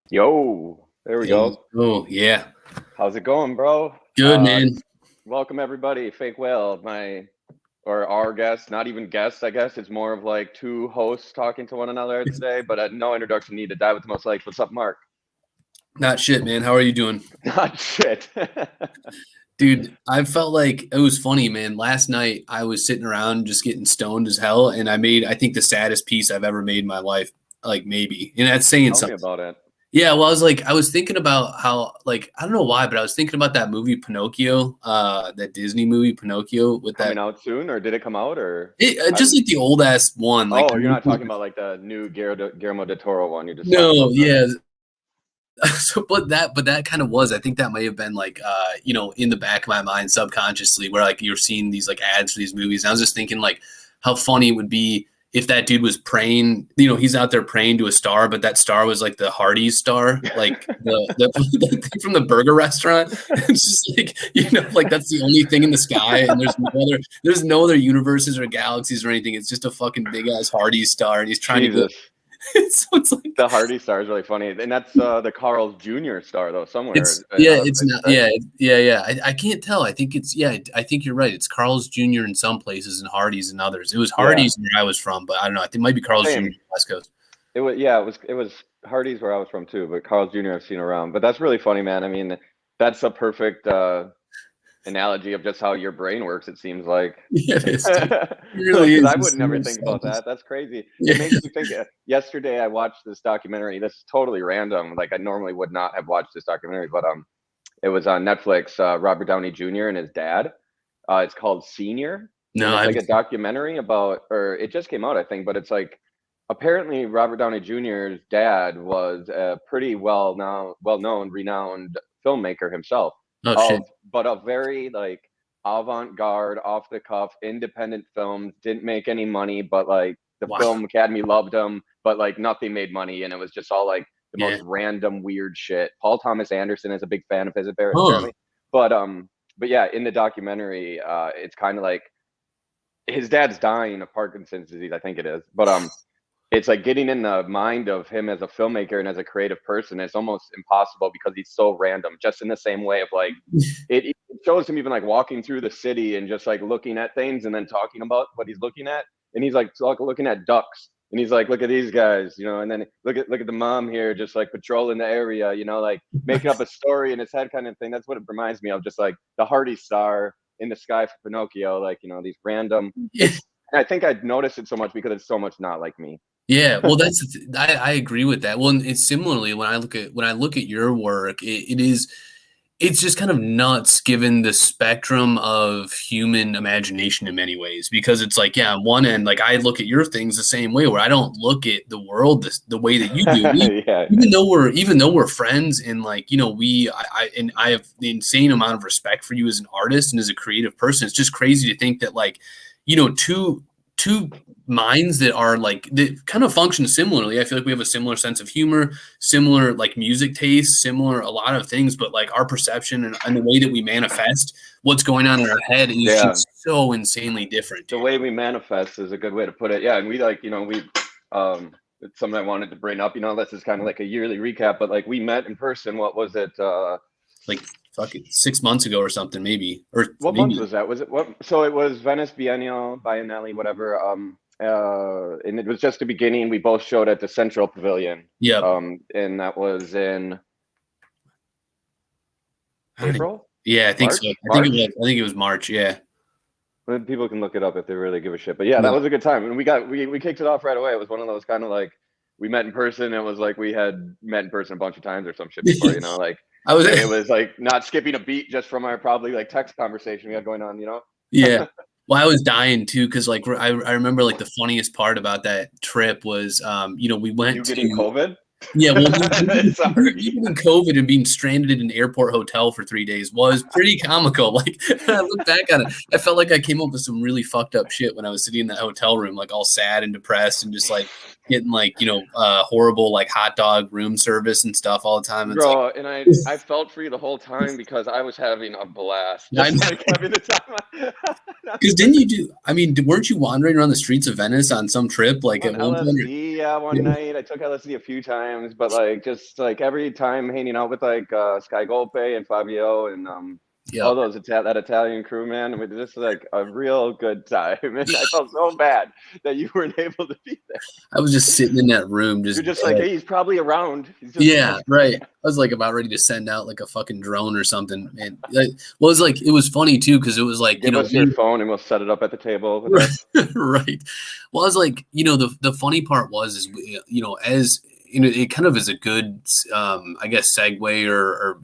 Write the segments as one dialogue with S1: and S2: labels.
S1: Yo, there we
S2: Hey,
S1: go.
S2: oh, yeah.
S1: How's it going, bro?
S2: Good, man.
S1: Welcome everybody. Fakewhale, or our guest, not even guest, I guess. It's more of like two hosts talking to one another today, but no introduction needed. Die with the most likes. What's up, Mark?
S2: Not shit, man. How are you doing?
S1: Not shit.
S2: Dude, I felt like it was funny, man. Last night I was sitting around just getting stoned as hell, and I think, the saddest piece I've ever made in my life, like maybe. And that's saying
S1: Tell me
S2: something.
S1: about it.
S2: Yeah, well, I was thinking about how, like, I don't know why, but I was thinking about that movie Pinocchio, that Disney movie Pinocchio with that.
S1: Coming out soon, or did it come out, or
S2: Just like the old ass one. Like,
S1: oh, you're not talking about like the new Guillermo del Toro one. You're just talking
S2: no,
S1: about
S2: yeah. So, but that kind of was. I think that may have been like, in the back of my mind subconsciously, where like you're seeing these like ads for these movies. And I was just thinking like how funny it would be if that dude was praying. He's out there praying to a star, but that star was like the Hardee's star, like the thing from the burger restaurant. It's just like like that's the only thing in the sky, and there's no other universes or galaxies or anything. It's just a fucking big ass Hardee's star, and he's trying to go.
S1: So it's like the Hardy star is really funny, and that's the Carl's Jr. star though somewhere.
S2: It's not. Yeah. I can't tell. I think I think you're right. It's Carl's Jr. in some places and Hardee's in others. It was Hardee's where I was from, but I don't know. I think it might be Carl's Jr. on the West Coast.
S1: It was Hardee's where I was from too, but Carl's Jr. I've seen around. But that's really funny, man. I mean, that's a perfect analogy of just how your brain works. It seems like.
S2: Yeah, it is. It really is.
S1: I would never think about that. That's crazy. Yeah. It makes me think. Yesterday, I watched this documentary. This is totally random. Like I normally would not have watched this documentary, but it was on Netflix. Robert Downey Jr. and his dad. It's called Senior.
S2: No,
S1: it's like a documentary about, or it just came out, I think. But it's like apparently Robert Downey Jr.'s dad was a pretty well-known, renowned filmmaker himself.
S2: Oh shit!
S1: But a very like avant-garde, off-the-cuff, independent film. Didn't make any money, but like the Film Academy loved him, but like nothing made money, and it was just all like the most random, weird shit. Paul Thomas Anderson is a big fan of his, apparently. But yeah, in the documentary, it's kind of like his dad's dying of Parkinson's disease, I think it is. But it's like getting in the mind of him as a filmmaker and as a creative person. It's almost impossible because he's so random, just in the same way of like, it shows him even like walking through the city and just like looking at things and then talking about what he's looking at. And he's like looking at ducks and he's like, look at these guys, and then look at the mom here, just like patrolling the area, like making up a story in his head kind of thing. That's what it reminds me of. Just like the Hardy star in the sky for Pinocchio, like, these random, I think I'd noticed it so much because it's so much not like me.
S2: Yeah, well, I agree with that. Well, and it's similarly when I look at your work, it's just kind of nuts given the spectrum of human imagination in many ways, because it's like, on one end, like I look at your things the same way, where I don't look at the world the way that you do. Even though we're friends, and like, I have the insane amount of respect for you as an artist and as a creative person. It's just crazy to think that like, two minds that are like, that kind of function similarly. I feel like we have a similar sense of humor, similar like music taste, similar a lot of things, but like our perception and the way that we manifest what's going on in our head is just so insanely different.
S1: The way we manifest is a good way to put it. Yeah, and we like, it's something I wanted to bring up. This is kind of like a yearly recap, but like we met in person. What was it?
S2: Like fucking 6 months ago or something, maybe. Or
S1: what month was that? Was it what? So it was Venice Biennale, whatever. And it was just the beginning. We both showed at the Central Pavilion.
S2: Yeah.
S1: And that was in April.
S2: Yeah, I think March? So. I think it was March. Yeah.
S1: People can look it up if they really give a shit. But yeah, that was a good time, and we kicked it off right away. It was one of those kind of like we met in person. It was like we had met in person a bunch of times or some shit before. Like. It was like not skipping a beat just from our probably like text conversation we had going on,
S2: Yeah. Well, I was dying too, because like I remember like the funniest part about that trip was, we went
S1: to getting COVID.
S2: Yeah, well, even in COVID and being stranded in an airport hotel for 3 days was pretty comical. Like when I look back on it, I felt like I came up with some really fucked up shit when I was sitting in that hotel room, like all sad and depressed and just like getting like, horrible like hot dog room service and stuff all the time. And
S1: bro, and I felt for you the whole time because I was having a blast. Just like having the time.
S2: Because weren't you wandering around the streets of Venice on some trip? Like
S1: at one point? Yeah, one night. I took LSD a few times. times, but like just like every time hanging out with like Sky Golpe and Fabio and all
S2: Yep.
S1: those that Italian crew, man. I mean, just like a real good time, and I felt so bad that you weren't able to be there.
S2: I was just sitting in that room,
S1: You're
S2: just
S1: just like, hey, he's probably around. He's just
S2: yeah, right. I was like about ready to send out like a fucking drone or something. And well, it was like it was funny too because it was like
S1: give us your phone and we'll set it up at the table with us.
S2: right. Well, I was like, the funny part was is as it kind of is a good I guess segue or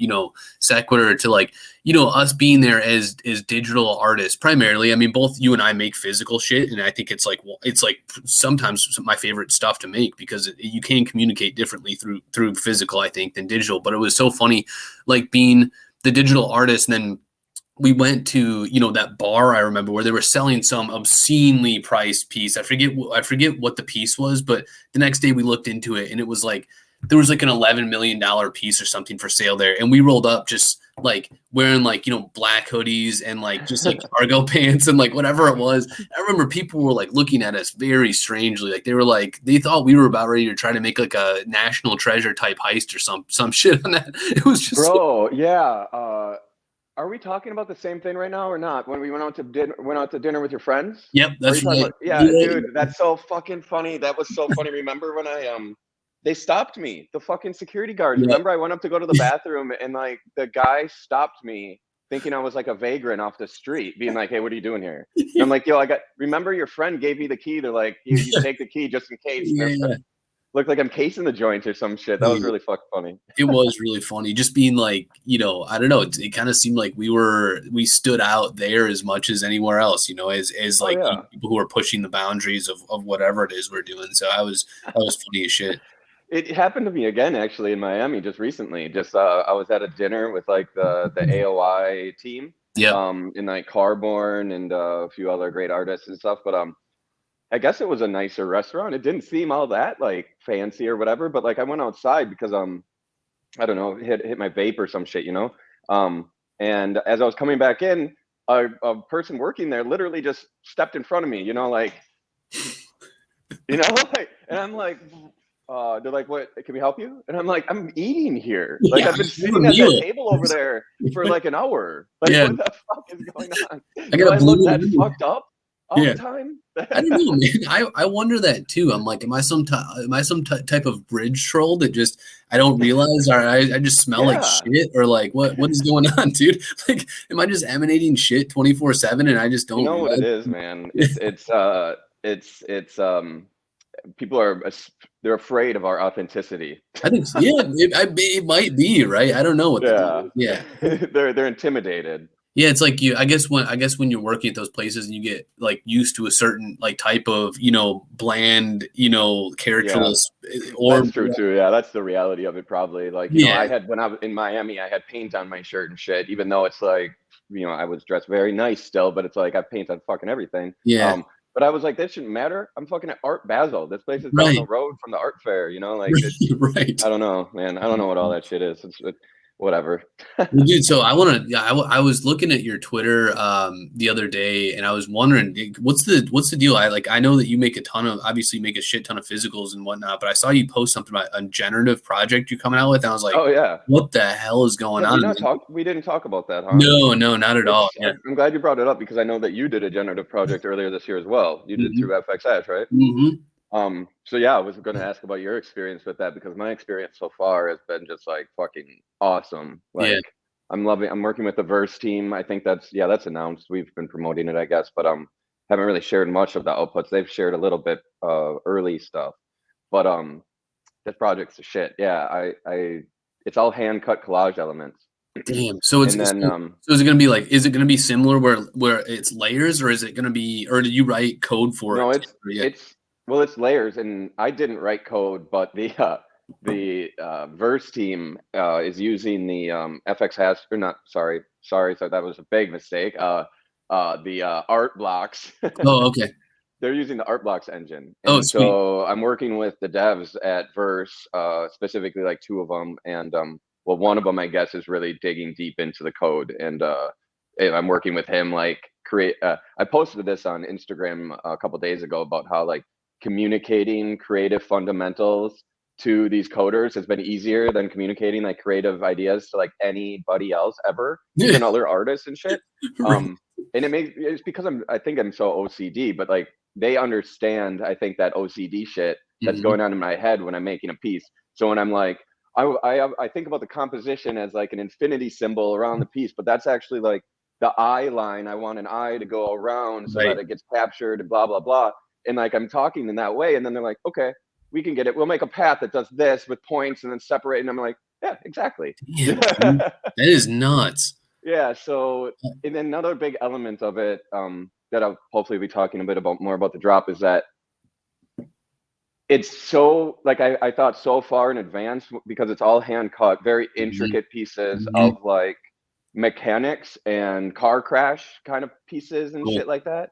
S2: sequitur to like us being there as digital artists primarily. I mean, both you and I make physical shit, and I think it's like sometimes my favorite stuff to make because you can communicate differently through physical, I think, than digital. But it was so funny, like being the digital artist, and then we went to that bar I remember where they were selling some obscenely priced piece. I forget what the piece was, but the next day we looked into it and it was like there was like an $11 million piece or something for sale there, and we rolled up just like wearing like black hoodies and like just like cargo pants and like whatever it was. I remember people were like looking at us very strangely, like they thought we were about ready to try to make like a National Treasure type heist or some shit on that. It was just
S1: yeah. Are we talking about the same thing right now or not? When we went out to dinner with your friends?
S2: Yep, that's right.
S1: Yeah, dude, that's so fucking funny. That was so funny. Remember when they stopped me, the fucking security guards. Remember I went up to go to the bathroom and like the guy stopped me thinking I was like a vagrant off the street, being like, hey, what are you doing here? And I'm like, yo, remember your friend gave me the key. They're like, you take the key just in case. Looked like I'm casing the joint or some shit. That was really fucking funny.
S2: It was really funny. Just being like, I don't know. It kind of seemed like we stood out there as much as anywhere else, as like people who are pushing the boundaries of whatever it is we're doing. So that was funny as shit.
S1: It happened to me again, actually, in Miami just recently. I was at a dinner with like the AOI team, in like Carborn and a few other great artists and stuff. But I guess it was a nicer restaurant. It didn't seem all that like fancy or whatever. But like I went outside because I don't know, hit my vape or some shit, and as I was coming back in, a person working there literally just stepped in front of me, like, and I'm like. They're like, what, can we help you? And I'm like, I'm eating here. Like, I've been sitting at that table over there for like an hour. Like, what the fuck is going on? Do I look that fucked up all the time?
S2: I don't know, man. I wonder that too. I'm like, am I some type of bridge troll that just I don't realize, or I just smell like shit, or like what is going on, dude? Like, am I just emanating shit 24/7 and I just don't?
S1: You know what it is, man. It's people they're afraid of our authenticity.
S2: I think it might be, right. I don't know what.
S1: They're intimidated.
S2: Yeah, it's like I guess when you're working at those places and you get like used to a certain like type of bland characterless. Or
S1: that's true too. Yeah, that's the reality of it. Probably like I had when I was in Miami, I had paint on my shirt and shit. Even though it's like I was dressed very nice still, but it's like I paint on fucking everything.
S2: Yeah.
S1: But I was like, this shouldn't matter. I'm fucking at Art Basel. This place is down the road from the art fair, like
S2: right.
S1: I don't know, man. I don't know what all that shit is. It's whatever.
S2: Dude, so I was looking at your Twitter the other day and I was wondering what's the deal? I know that you make obviously make a shit ton of physicals and whatnot, but I saw you post something about a generative project you're coming out with and I was like, oh yeah, what the hell is going on?
S1: We didn't talk about that, huh?
S2: No, not at all.
S1: Yeah. I'm glad you brought it up because I know that you did a generative project earlier this year as well. You did through FXH, right? So yeah, I was going to ask about your experience with that because my experience so far has been just like fucking awesome. Like I'm working with the Verse team. I think that's announced. We've been promoting it, I guess, but haven't really shared much of the outputs. They've shared a little bit early stuff, but this project's a shit. Yeah, it's all hand cut collage elements.
S2: Damn. So is it gonna be like? Is it gonna be similar where it's layers, or is it gonna be? Or did you write code for it?
S1: No, it's layers, and I didn't write code, but the Verse team is using the FX hash or not. Sorry. So that was a big mistake. The art blocks.
S2: Oh, okay.
S1: They're using the art blocks engine. And so I'm working with the devs at Verse, specifically like two of them, and one of them I guess is really digging deep into the code, and I'm working with him like create. I posted this on Instagram a couple days ago about how like communicating creative fundamentals to these coders has been easier than communicating like creative ideas to like anybody else ever, even other artists and shit.
S2: Right.
S1: And it's because I think I'm so OCD, but like they understand, I think, that OCD shit that's going on in my head when I'm making a piece. So when I'm like, I think about the composition as like an infinity symbol around the piece, but that's actually like the eye line. I want an eye to go around so that it gets captured and blah, blah, blah. And like I'm talking in that way. And then they're like, okay, we can get it. We'll make a path that does this with points and then separate. And I'm like, yeah, exactly.
S2: Yeah, that is nuts.
S1: Yeah. So, and then another big element of it that I'll hopefully be talking a bit about more about the drop is that it's so like I thought so far in advance because it's all hand cut, very intricate pieces of like mechanics and car crash kind of pieces and shit like that.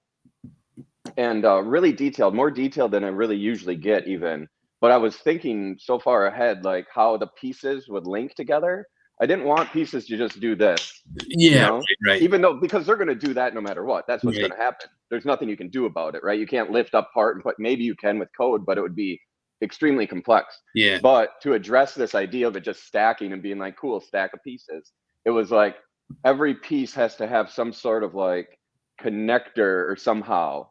S1: And really detailed, more detailed than I really usually get even. But I was thinking so far ahead, like how the pieces would link together. I didn't want pieces to just do this.
S2: Yeah,
S1: you know?
S2: right.
S1: Even though, because they're going to do that no matter what. That's what's going to happen. There's nothing you can do about it, right? You can't lift up part and put, maybe you can with code, but it would be extremely complex.
S2: Yeah.
S1: But to address this idea of it just stacking and being like, cool, stack of pieces, it was like every piece has to have some sort of like connector or somehow.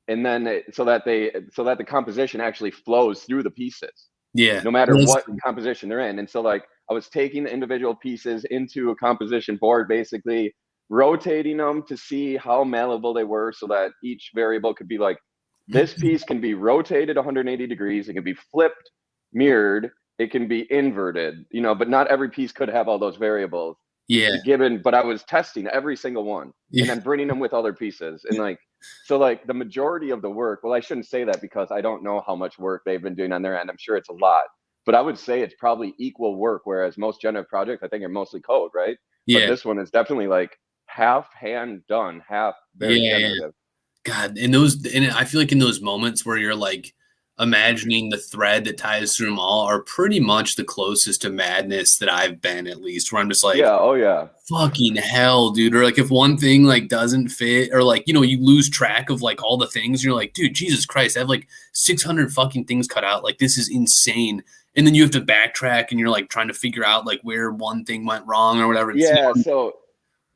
S1: And then so that the composition actually flows through the pieces.
S2: Yeah.
S1: No matter what composition they're in. And so like I was taking the individual pieces into a composition board, basically rotating them to see how malleable they were so that each variable could be like, this piece can be rotated 180 degrees. It can be flipped, mirrored. It can be inverted, you know, but not every piece could have all those variables.
S2: Yeah.
S1: But I was testing every single one and then bringing them with other pieces. And like, so like the majority of the work, well, I shouldn't say that because I don't know how much work they've been doing on their end. I'm sure it's a lot, but I would say it's probably equal work. Whereas most generative projects, I think, are mostly code, right?
S2: Yeah.
S1: But this one is definitely like half hand done, half very generative.
S2: God, and I feel like in those moments where you're like imagining the thread that ties through them all are pretty much the closest to madness that I've been, at least, where I'm just like, fucking hell, dude. Or like if one thing like doesn't fit, or like, you know, you lose track of like all the things, you're like, dude, Jesus Christ, I have like 600 fucking things cut out. Like, this is insane. And then you have to backtrack and you're like trying to figure out like where one thing went wrong or whatever.
S1: Yeah. So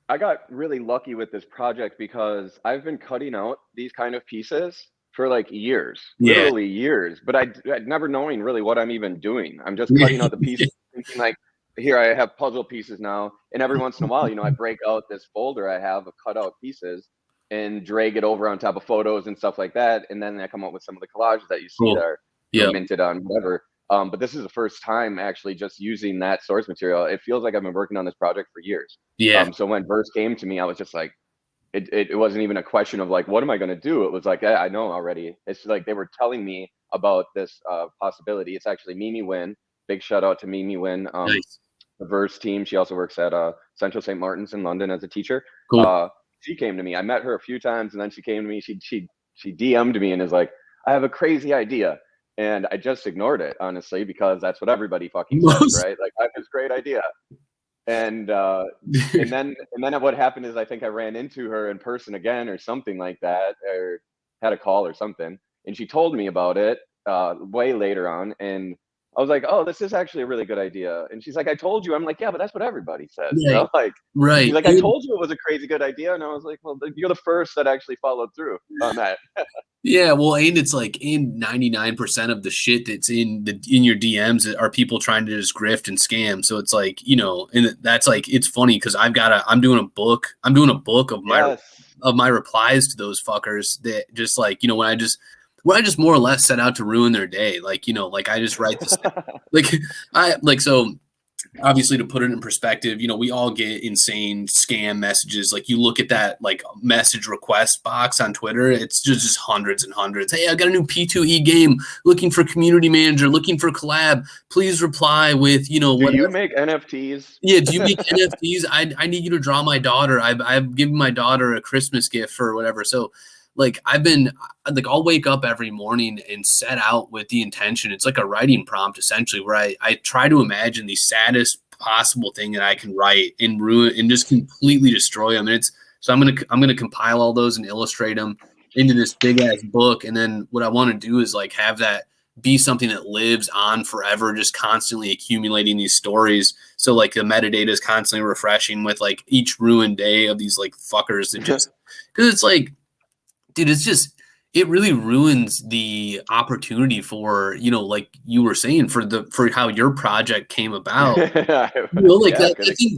S1: I got really lucky with this project because I've been cutting out these kind of pieces for like years, literally years, but I'd never knowing really what I'm even doing. I'm just cutting out the pieces, thinking like, here I have puzzle pieces now. And every once in a while, you know, I break out this folder I have of cut out pieces and drag it over on top of photos and stuff like that. And then I come up with some of the collages that you see that are minted on whatever. But this is the first time actually just using that source material. It feels like I've been working on this project for years. So when Verse came to me, I was just like, it wasn't even a question of like, what am I going to do? It was like, I know already. It's like they were telling me about this possibility. It's actually Mimi Wynn. Big shout out to Mimi Wynn, the Verse team. She also works at Central St. Martin's in London as a teacher. She came to me. I met her a few times, and then she came to me. She DM'd me and is like, I have a crazy idea. And I just ignored it, honestly, because that's what everybody fucking says, right? Like, I have this great idea. And then what happened is I think I ran into her in person again or something like that, or had a call or something. And she told me about it way later on. And I was like, oh, this is actually a really good idea. And she's like, I told you. I'm like, yeah, but that's what everybody says. You know? Like, she's like, I told you it was a crazy good idea. And I was like, well, you're the first that actually followed through on that.
S2: Yeah, well, and it's like in 99% of the shit that's in your DMs are people trying to just grift and scam. So it's like, you know, and that's like, it's funny because I'm doing a book of my replies to those fuckers that just like, you know, when I just more or less set out to ruin their day. Like, you know, like I just write this so obviously, to put it in perspective, you know, we all get insane scam messages. Like, you look at that like message request box on Twitter, it's just hundreds and hundreds. Hey, I got a new P2E game, looking for community manager, looking for collab. Please reply with, you know,
S1: what. Do you make NFTs?
S2: Yeah, do you make NFTs? I need you to draw my daughter. I've given my daughter a Christmas gift or whatever. So, like, I'll wake up every morning and set out with the intention. It's like a writing prompt, essentially, where I try to imagine the saddest possible thing that I can write and ruin and just completely destroy them. And so I'm gonna compile all those and illustrate them into this big ass book. And then what I want to do is like have that be something that lives on forever, just constantly accumulating these stories. So like the metadata is constantly refreshing with like each ruined day of these like fuckers that just because it's like, dude, it's just it really ruins the opportunity for, like you were saying, for how your project came about. Like
S1: Yeah,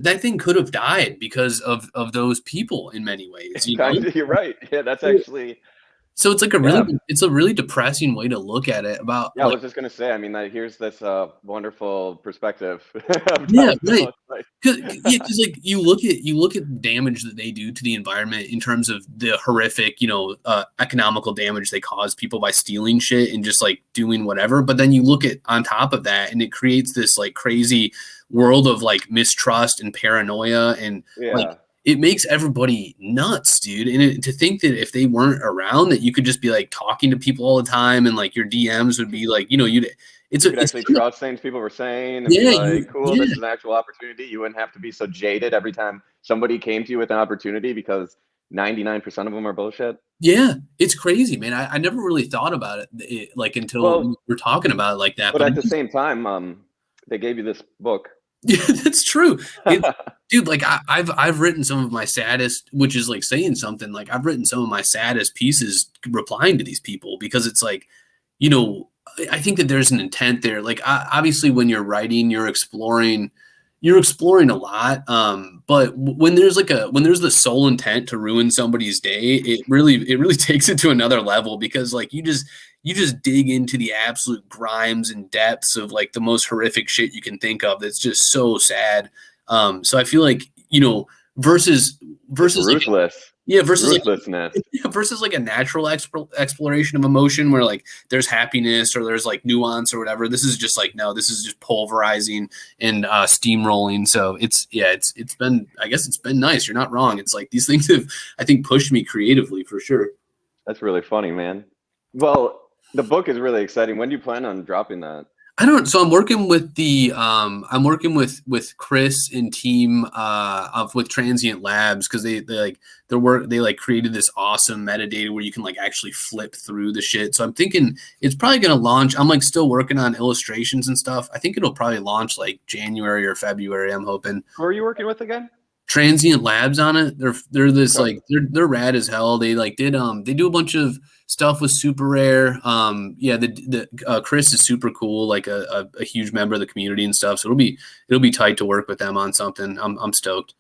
S2: that thing could have died because of those people in many ways,
S1: kind of, you're right. Yeah, that's actually.
S2: So it's like a really depressing way to look at it about
S1: Yeah, I was just gonna say. I mean, here's this wonderful perspective.
S2: yeah, right. Because like you look at the damage that they do to the environment in terms of the horrific, economical damage they cause people by stealing shit and just like doing whatever. But then you look at on top of that, and it creates this like crazy world of like mistrust and paranoia, and like it makes everybody nuts, dude. And to think that if they weren't around, that you could just be like talking to people all the time, and like your DMs would be like, you could
S1: actually trust things people were saying and be like, cool, this is an actual opportunity. You wouldn't have to be so jaded every time somebody came to you with an opportunity because 99% of them are bullshit.
S2: Yeah, it's crazy, man. I never really thought about it like until we're talking about it like that.
S1: But at the same time, they gave you this book.
S2: Yeah, that's true. Dude, like I've written some of my saddest, which is like saying something. Like I've written some of my saddest pieces replying to these people because it's like, I think that there's an intent there. Like obviously when you're writing, you're exploring a lot. But when there's the sole intent to ruin somebody's day, it really takes it to another level because like you just dig into the absolute grimes and depths of like the most horrific shit you can think of. That's just so sad. So I feel like, versus
S1: ruthless.
S2: Versus like a natural exploration of emotion where like there's happiness or there's like nuance or whatever. This is just like, no, this is just pulverizing and steamrolling. So it's been, I guess it's been nice. You're not wrong. It's like these things have, I think, pushed me creatively for sure.
S1: That's really funny, man. Well, the book is really exciting. When do you plan on dropping that?
S2: I don't. So I'm working with with Chris and team with Transient Labs because they created this awesome metadata where you can like actually flip through the shit. So I'm thinking it's probably gonna launch. I'm like still working on illustrations and stuff. I think it'll probably launch like January or February. I'm hoping.
S1: Who are you working with again?
S2: Transient Labs on it. They're this like they're rad as hell. They like did they do a bunch of stuff with Super Rare. The Chris is super cool, like a huge member of the community and stuff. So it'll be tight to work with them on something. I'm stoked.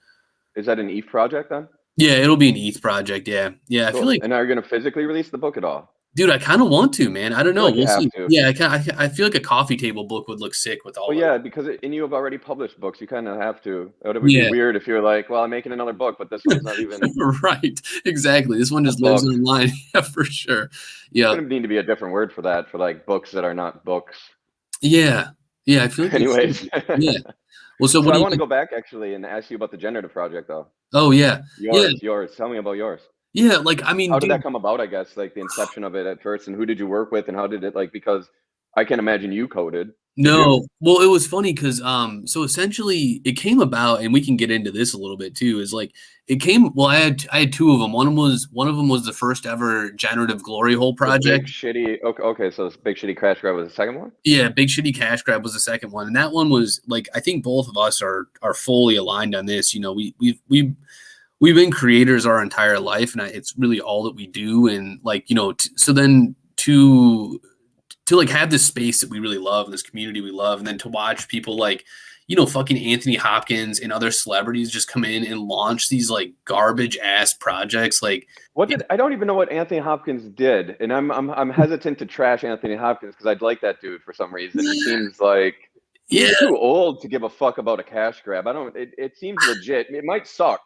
S1: Is that an ETH project then?
S2: Yeah, it'll be an ETH project. Yeah. Cool. I feel like.
S1: And are you gonna physically release the book at all?
S2: Dude, I kind of want to, man. I don't know.
S1: We'll see.
S2: Yeah, I feel like a coffee table book would look sick with all.
S1: Well, yeah, because you have already published books. You kind of have to. It would be weird if you're like, well, I'm making another book, but this one's not even.
S2: Right. Exactly. This one just lives online. Yeah, for sure. Yeah.
S1: There's gonna need to be a different word for that, for like books that are not books.
S2: Yeah. I feel like.
S1: Anyways.
S2: Yeah. Well, so
S1: I want to go back actually and ask you about the generative project, though.
S2: Oh yeah.
S1: Yours. Tell me about yours.
S2: Yeah, like I mean,
S1: how did that come about? I guess like the inception of it at first, and who did you work with, and how did it because I can't imagine you coded.
S2: No, well, it was funny because so essentially it came about, and we can get into this a little bit too. Is like it came. Well, I had two of them. One of them was the first ever generative glory hole project.
S1: Okay, so this Big Shitty Cash Grab was the second one.
S2: Yeah, Big Shitty Cash Grab was the second one, and that one was like I think both of us are fully aligned on this. We've been creators our entire life, and it's really all that we do. And like, so then to like have this space that we really love and this community we love, and then to watch people like, fucking Anthony Hopkins and other celebrities just come in and launch these like garbage ass projects. Like,
S1: I don't even know what Anthony Hopkins did, and I'm hesitant to trash Anthony Hopkins because I'd like that dude for some reason. It seems like he's too old to give a fuck about a cash grab. It seems legit. It might suck.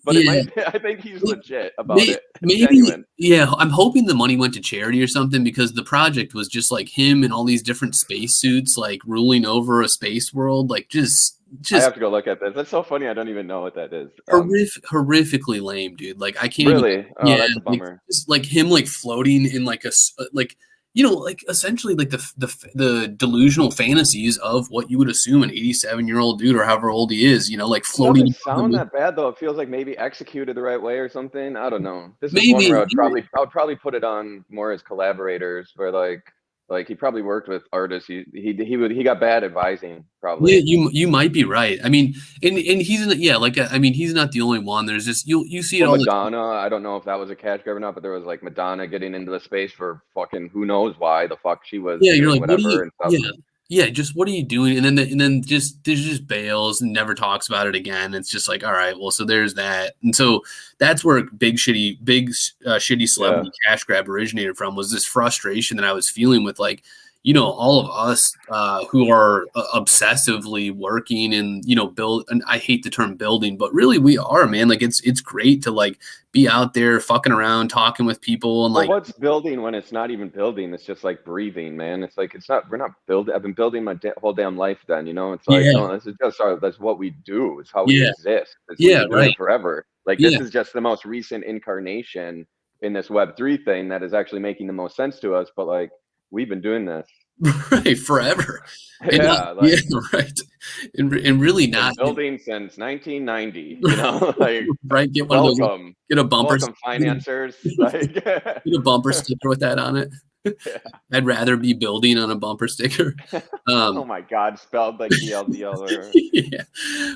S1: But I think he's legit about it.
S2: Maybe, yeah. I'm hoping the money went to charity or something because the project was just like him and all these different spacesuits like ruling over a space world. Like just.
S1: I have to go look at this. That's so funny. I don't even know what that is.
S2: Horrifically lame, dude. Like I can't.
S1: Really? That's a bummer.
S2: Like him, like floating in like a like. Like essentially like the delusional fantasies of what you would assume an 87-year-old dude or however old he is, like floating.
S1: It doesn't sound that bad though. It feels like maybe executed the right way or something. I don't know. This is one where I would probably put it on more as collaborators where like Like he probably worked with artists. He got bad advising
S2: Yeah,
S1: probably.
S2: you might be right. I mean, and he's yeah, like I mean, he's not the only one. There's just you see it
S1: Well,
S2: all the
S1: Madonna, I don't know if that was a cash grab or not, but there was like Madonna getting into the space for fucking who knows why the fuck she was
S2: Yeah, you're
S1: doing
S2: like, what are
S1: whatever
S2: you?
S1: and stuff.
S2: Yeah, yeah. Just what are you doing? And then just there's just bails and never talks about it again. It's just like, all right, well, so there's that, and so that's where shitty
S1: Yeah.
S2: celebrity cash grab originated from. Was this frustration that I was feeling with like, all of us who are obsessively working and build. And I hate the term building, but really we are, man. Like it's great to like be out there fucking around, talking with people, and
S1: Well,
S2: like.
S1: what's building when it's not even building? It's just like breathing, man. It's like we're not building. I've been building my whole damn life. Then it's like
S2: Yeah,
S1: no, this is just that's what we do. It's how we
S2: yeah,
S1: exist. We've
S2: yeah,
S1: been doing
S2: right,
S1: it forever. Like this
S2: yeah.
S1: is just the most recent incarnation in this Web3 thing that is actually making the most sense to us. But like we've been doing this,
S2: Right, forever. And
S1: yeah,
S2: yeah,
S1: like
S2: right. And really
S1: been
S2: not
S1: building since 1990. Like
S2: right, get one of those,
S1: welcome,
S2: get a bumper
S1: welcome, financiers. Like,
S2: get a bumper sticker with that on it.
S1: yeah.
S2: I'd rather be building on a bumper sticker.
S1: Oh
S2: Um,
S1: my God, spelled like BLDL or.
S2: yeah.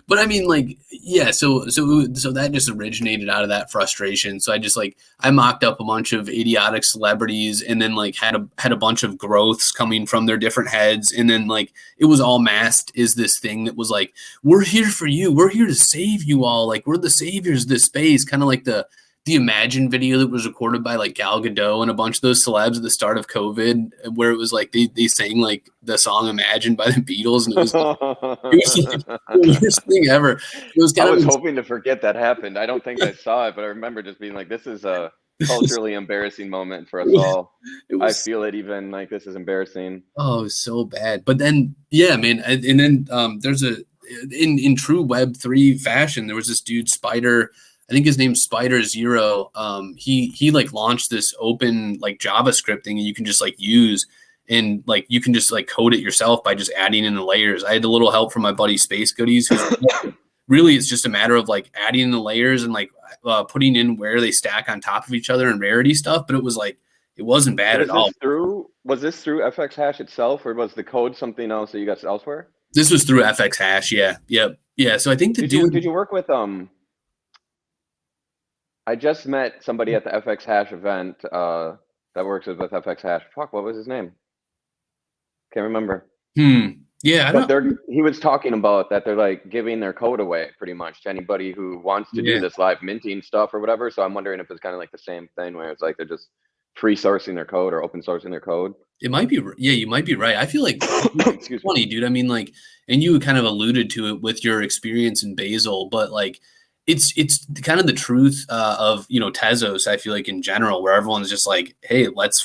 S2: But I mean, like, yeah, so that just originated out of that frustration. So I just like I mocked up a bunch of idiotic celebrities and then like had a bunch of growths coming from their different heads. And then like it was all masked as this thing that was like, we're here for you, we're here to save you all, like we're the saviors of this space, kind of like the Imagine video that was recorded by like Gal Gadot and a bunch of those celebs at the start of COVID, where it was like they sang like the song Imagine by the Beatles, and it was like the worst thing ever. It was
S1: I
S2: kind
S1: was
S2: of
S1: hoping to forget that happened. I don't think I saw it, but I remember just being like, this is a culturally embarrassing moment for us all.
S2: it
S1: I
S2: was
S1: feel it even like this is embarrassing.
S2: oh, it was so bad. But then yeah, man, and then there's a in true Web3 fashion, there was this dude Spider. I think his name's Spider Zero. He like launched this open like JavaScript thing, and you can just like use and like you can just like code it yourself by just adding in the layers. I had a little help from my buddy Space Goodies, who's really it's just a matter of like adding in the layers and like putting in where they stack on top of each other and rarity stuff. But it was like it wasn't
S1: So
S2: bad at all.
S1: was this through FX Hash itself, or was the code something else that you got elsewhere?
S2: This was through FX Hash. Yeah, yep, yeah. So I think the dude.
S1: Did you work with I just met somebody at the FX Hash event that works with FX Hash. Fuck, what was his name? Can't remember.
S2: Yeah, I
S1: But
S2: don't.
S1: he was talking about that they're like giving their code away pretty much to anybody who wants to do
S2: Yeah,
S1: this live minting stuff or whatever. So I'm wondering if it's kind of like the same thing where it's like they're just free sourcing their code or open sourcing their code.
S2: it might be. Yeah, you might be right. I feel like
S1: Excuse me.
S2: funny, dude. I mean, like, and you kind of alluded to it with your experience in Basel, but like, it's kind of the truth of Tezos. I feel like in general, where everyone's just like, hey, let's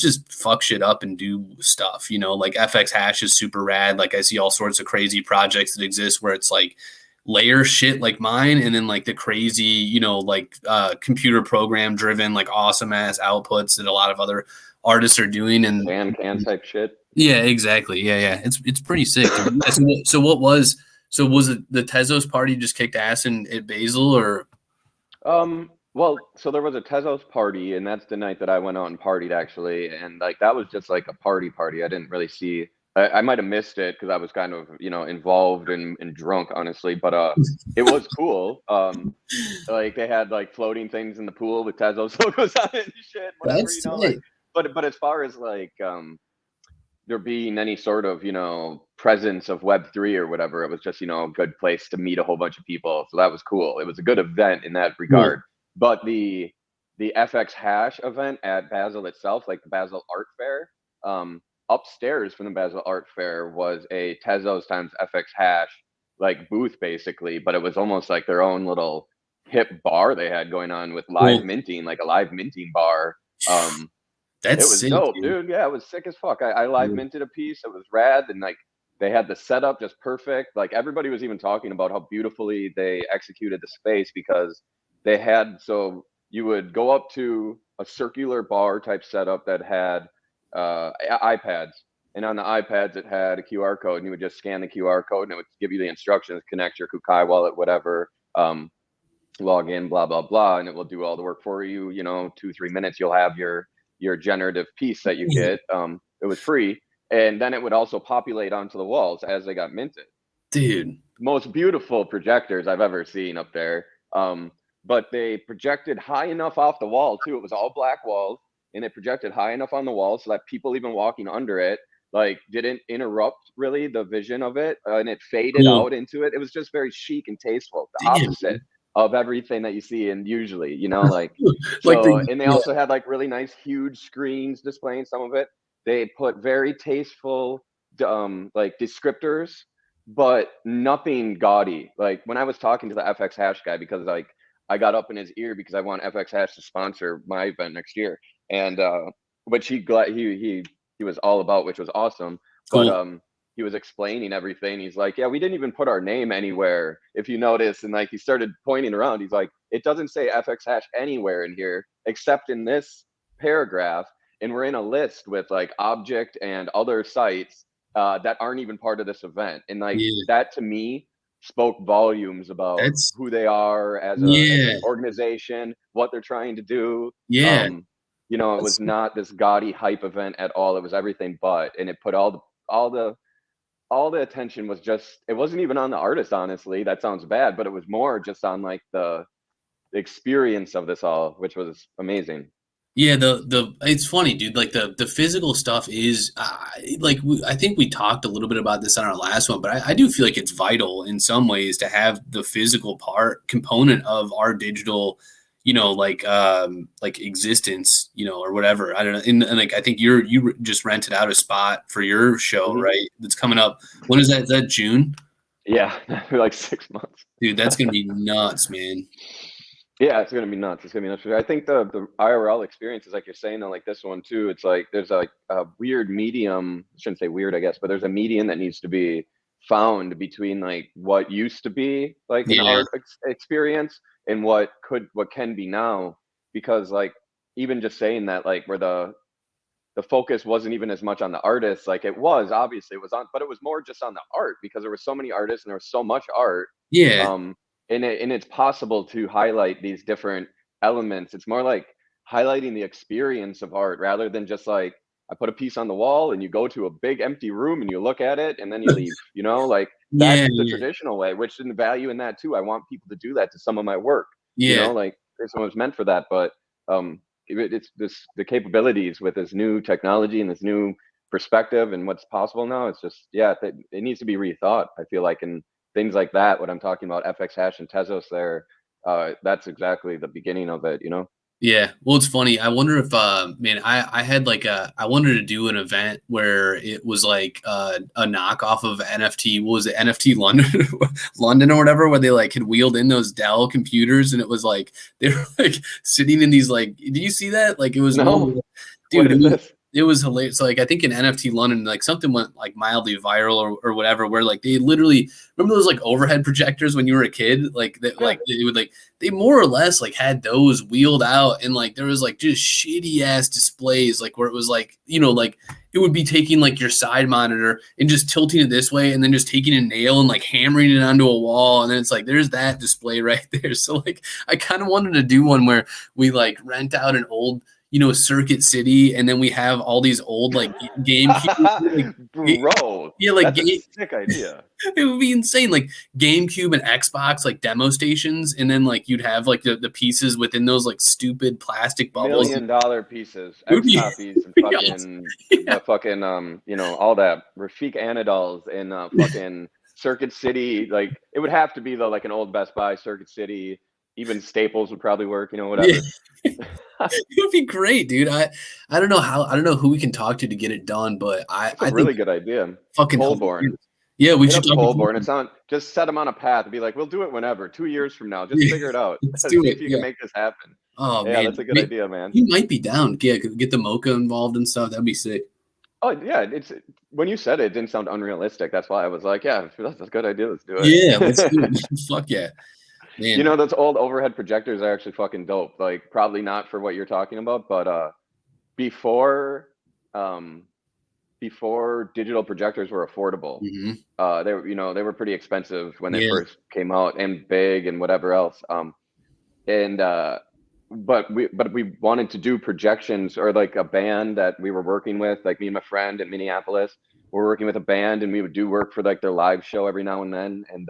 S2: just fuck shit up and do stuff. Like FX Hash is super rad. Like I see all sorts of crazy projects that exist where it's like layer shit like mine, and then like the crazy, computer program driven, like awesome ass outputs that a lot of other artists are doing. And
S1: Can type shit.
S2: yeah, exactly. Yeah, yeah. It's pretty sick. Yeah, so was it the Tezos party just kicked ass at Basel or?
S1: Well, so there was a Tezos party, and that's the night that I went out and partied actually, and like that was just like a party. I didn't really see. I might have missed it because I was kind of involved and drunk, honestly. But it was cool. Like they had like floating things in the pool with Tezos logos on it and shit, whatever,
S2: That's
S1: like.
S2: tight.
S1: But as far as like there being any sort of presence of Web3 or whatever, it was just a good place to meet a whole bunch of people. So that was cool. It was a good event in that
S2: Cool.
S1: regard. But the FX Hash event at Basel itself, like the Basel Art Fair, upstairs from the Basel Art Fair was a Tezos times FX Hash like booth basically, but it was almost like their own little hip bar they had going on with live
S2: Cool.
S1: minting, like a live minting bar. It
S2: That's
S1: was
S2: sick,
S1: dope,
S2: dude.
S1: dude. Yeah, it was sick as fuck. I live
S2: Yeah.
S1: minted a piece. It was rad, and like they had the setup just perfect. Like everybody was even talking about how beautifully they executed the space because they had so you would go up to a circular bar type setup that had iPads, and on the iPads it had a QR code, and you would just scan the QR code, and it would give you the instructions: connect your Kukai wallet, whatever. Log in, blah blah blah, and it will do all the work for you. 2-3 minutes, you'll have your generative piece that you get. it was free, and then it would also populate onto the walls as they got minted.
S2: Dude,
S1: Most beautiful projectors I've ever seen up there. But they projected high enough off the wall too. It was all black walls, and it projected high enough on the wall so that people even walking under it like didn't interrupt really the vision of it, and it faded
S2: cool.
S1: out into it. It was just very chic and tasteful, the
S2: Damn,
S1: opposite of everything that you see in usually, like
S2: like
S1: so. And they
S2: yeah.
S1: also had like really nice huge screens displaying some of it. They put very tasteful like descriptors, but nothing gaudy. Like when I was talking to the FX Hash guy, because like I got up in his ear because I want FX Hash to sponsor my event next year, and which he was all about, which was awesome. But
S2: Cool.
S1: he was explaining everything. He's like, yeah, we didn't even put our name anywhere, if you notice. And like he started pointing around. He's like, it doesn't say FX Hash anywhere in here except in this paragraph, and we're in a list with like Object and other sites that aren't even part of this event. And like
S2: Yeah.
S1: that to me spoke volumes about
S2: That's
S1: who they are as
S2: yeah.
S1: an organization, what they're trying to do.
S2: Yeah.
S1: It was not this gaudy hype event at all. It was everything but, and it put all the attention was just, it wasn't even on the artist, honestly. That sounds bad, but it was more just on like the experience of this all, which was amazing.
S2: Yeah, the it's funny, dude. Like the physical stuff is like I think we talked a little bit about this on our last one, but I do feel like it's vital in some ways to have the physical part component of our digital, like existence, or whatever. I don't know. And like I think you just rented out a spot for your show,
S1: Mhm.
S2: right? That's coming up. When is that? Is that June?
S1: Yeah, like 6 months.
S2: Dude, that's gonna be nuts, man.
S1: Yeah, it's gonna be nuts. It's gonna be nuts. I think the IRL experience is like you're saying, though, like this one too. It's like there's like a weird medium. I shouldn't say weird, I guess, but there's a medium that needs to be found between like what used to be like an
S2: Yeah,
S1: art experience and what can be now. Because like even just saying that, like where the focus wasn't even as much on the artists, like it was obviously it was on, but it was more just on the art because there were so many artists and there was so much art.
S2: yeah,
S1: um and it's possible to highlight these different elements. It's more like highlighting the experience of art rather than just like I put a piece on the wall and you go to a big empty room and you look at it and then you leave, like
S2: yeah,
S1: that's the
S2: yeah,
S1: traditional way, which in the value in that too. I want people to do that to some of my work,
S2: yeah.
S1: like this one was meant for that. But it's this the capabilities with this new technology and this new perspective and what's possible now. It's just it needs to be rethought, I feel like. And things like that, what I'm talking about, FX Hash and Tezos there, that's exactly the beginning of it.
S2: Yeah, well, it's funny. I wonder if, man, I had like I wanted to do an event where it was like a knockoff of NFT. What was it, NFT London, London or whatever, where they like had wheeled in those Dell computers, and it was like they were like sitting in these like. Did you see that? Like it was
S1: No.
S2: dude.
S1: What is this?
S2: It was hilarious. So like I think in NFT London, like something went like mildly viral or whatever, where like they literally remember those like overhead projectors when you were a kid, like that, like it would like they more or less like had those wheeled out, and like there was like just shitty ass displays, like where it was like like it would be taking like your side monitor and just tilting it this way, and then just taking a nail and like hammering it onto a wall, and then it's like there's that display right there. So like I kind of wanted to do one where we like rent out an old Circuit City, and then we have all these old like GameCube,
S1: Bro,
S2: like
S1: that's a sick idea.
S2: it would be insane, like GameCube and Xbox like demo stations, and then like you'd have like the pieces within those like stupid plastic bubbles.
S1: $1 million pieces,
S2: It would
S1: X
S2: be
S1: copies, and fucking
S2: yeah,
S1: the fucking all that Rafik Anadol's and fucking Circuit City. Like it would have to be though, like an old Best Buy, Circuit City. Even Staples would probably work, whatever.
S2: Yeah. It would be great, dude. I don't know how, I don't know who we can talk to get it done, but I
S1: It's a really good idea.
S2: fucking
S1: Colborn.
S2: Yeah, we
S1: Hit
S2: should
S1: up
S2: talk to
S1: Colborn. It's on. Just set him on a path and be like, "We'll do it whenever. 2 years from now. Just figure it out.
S2: Let's
S1: See
S2: do
S1: if
S2: it.
S1: you
S2: Yeah.
S1: can make this happen."
S2: Oh
S1: Yeah,
S2: man,
S1: that's a good idea, man.
S2: He might be down. Yeah, get the mocha involved and stuff. That'd be sick.
S1: Oh yeah, it's when you said it, it didn't sound unrealistic. That's why I was like, "Yeah, that's a good idea. Let's do it."
S2: Yeah, let's do it. Fuck yeah, man.
S1: Those old overhead projectors are actually fucking dope. Like, probably not for what you're talking about, but before um before digital projectors were affordable,
S2: Mm-hmm.
S1: they were pretty expensive when they
S2: Yeah.
S1: first came out and big and whatever else. And but we wanted to do projections, or like a band that we were working with, like me and my friend in Minneapolis. We're working with a band, and we would do work for like their live show every now and then, and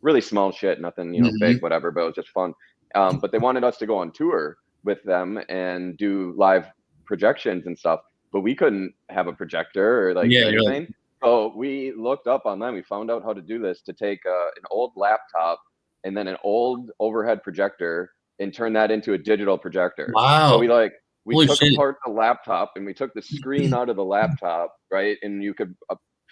S1: really small shit, nothing, big,
S2: Hmm.
S1: whatever, but it was just fun. But they wanted us to go on tour with them and do live projections and stuff, but we couldn't have a projector or like
S2: Yeah, you're like,
S1: anything. So we looked up online. We found out how to do this, to take an old laptop and then an old overhead projector and turn that into a digital projector. So
S2: wow,
S1: we
S2: holy
S1: took
S2: shit.
S1: apart the laptop and we took the screen out of the laptop, right? And you could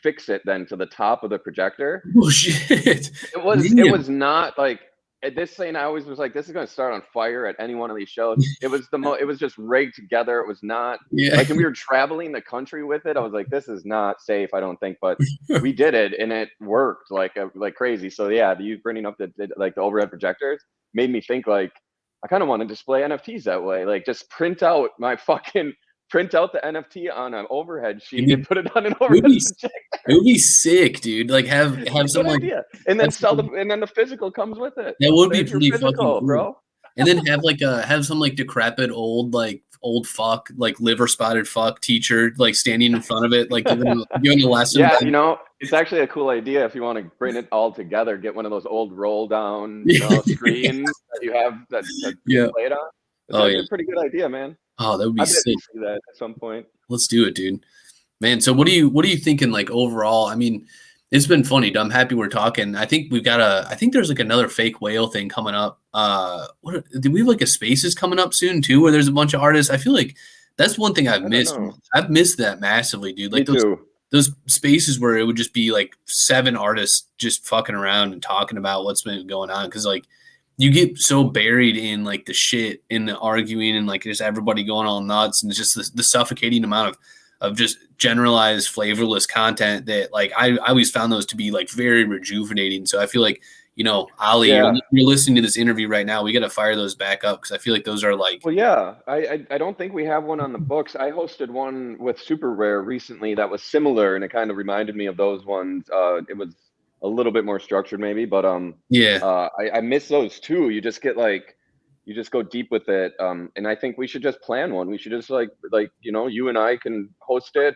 S1: fix it then to the top of the projector.
S2: Oh shit.
S1: It was
S2: Damn.
S1: not like, at this scene, I always was like, this is going to start on fire at any one of these shows. It was just rigged together. It was not
S2: Yeah.
S1: like, and we were traveling the country with it. I was like, this is not safe, I don't think, but we did it and it worked like crazy. So yeah, you bringing up the overhead projectors made me think like, I kind of want to display NFTs that way. Like, just print out the NFT on an overhead
S2: It'd
S1: sheet
S2: be,
S1: and put it on an
S2: it would
S1: overhead
S2: be,
S1: projector.
S2: it would be sick, dude. Like
S1: It's
S2: have
S1: a
S2: some
S1: good
S2: like
S1: idea. And then
S2: have
S1: sell
S2: some,
S1: and then the physical comes with it.
S2: that would be
S1: There's your
S2: pretty fucking
S1: physical,
S2: cool.
S1: bro.
S2: And then have some like decrepit old fuck, like liver spotted fuck teacher like standing in front of it, like giving a lesson.
S1: Yeah, it's actually a cool idea if you want to bring it all together. Get one of those old roll down, screens that you have that you
S2: Yeah.
S1: play it on. It's
S2: Oh yeah.
S1: actually a pretty good idea, man.
S2: Oh, that would be
S1: I bet
S2: sick.
S1: you see that at some point.
S2: Let's do it, dude. Man, so what are you thinking like overall? I mean, it's been funny. I'm happy we're talking. I think there's like another fake whale thing coming up. Do we have like a spaces coming up soon too, where there's a bunch of artists? I feel like that's one thing I've
S1: I don't
S2: missed.
S1: know.
S2: I've missed that massively, dude.
S1: Me
S2: Like
S1: too.
S2: those spaces where it would just be like 7 artists just fucking around and talking about what's been going on. Cause like you get so buried in like the shit and the arguing and like just everybody going all nuts and just the suffocating amount of just generalized flavorless content that like I always found those to be like very rejuvenating. So I feel like, Ali,
S1: Yeah.
S2: you're listening to this interview right now. We got to fire those back up because I feel like those are like,
S1: Well, yeah. I don't think we have one on the books. I hosted one with Super Rare recently that was similar, and it kind of reminded me of those ones. It was a little bit more structured, maybe, but
S2: yeah,
S1: I miss those too. You just go deep with it. And I think we should just plan one. We should just you and I can host it.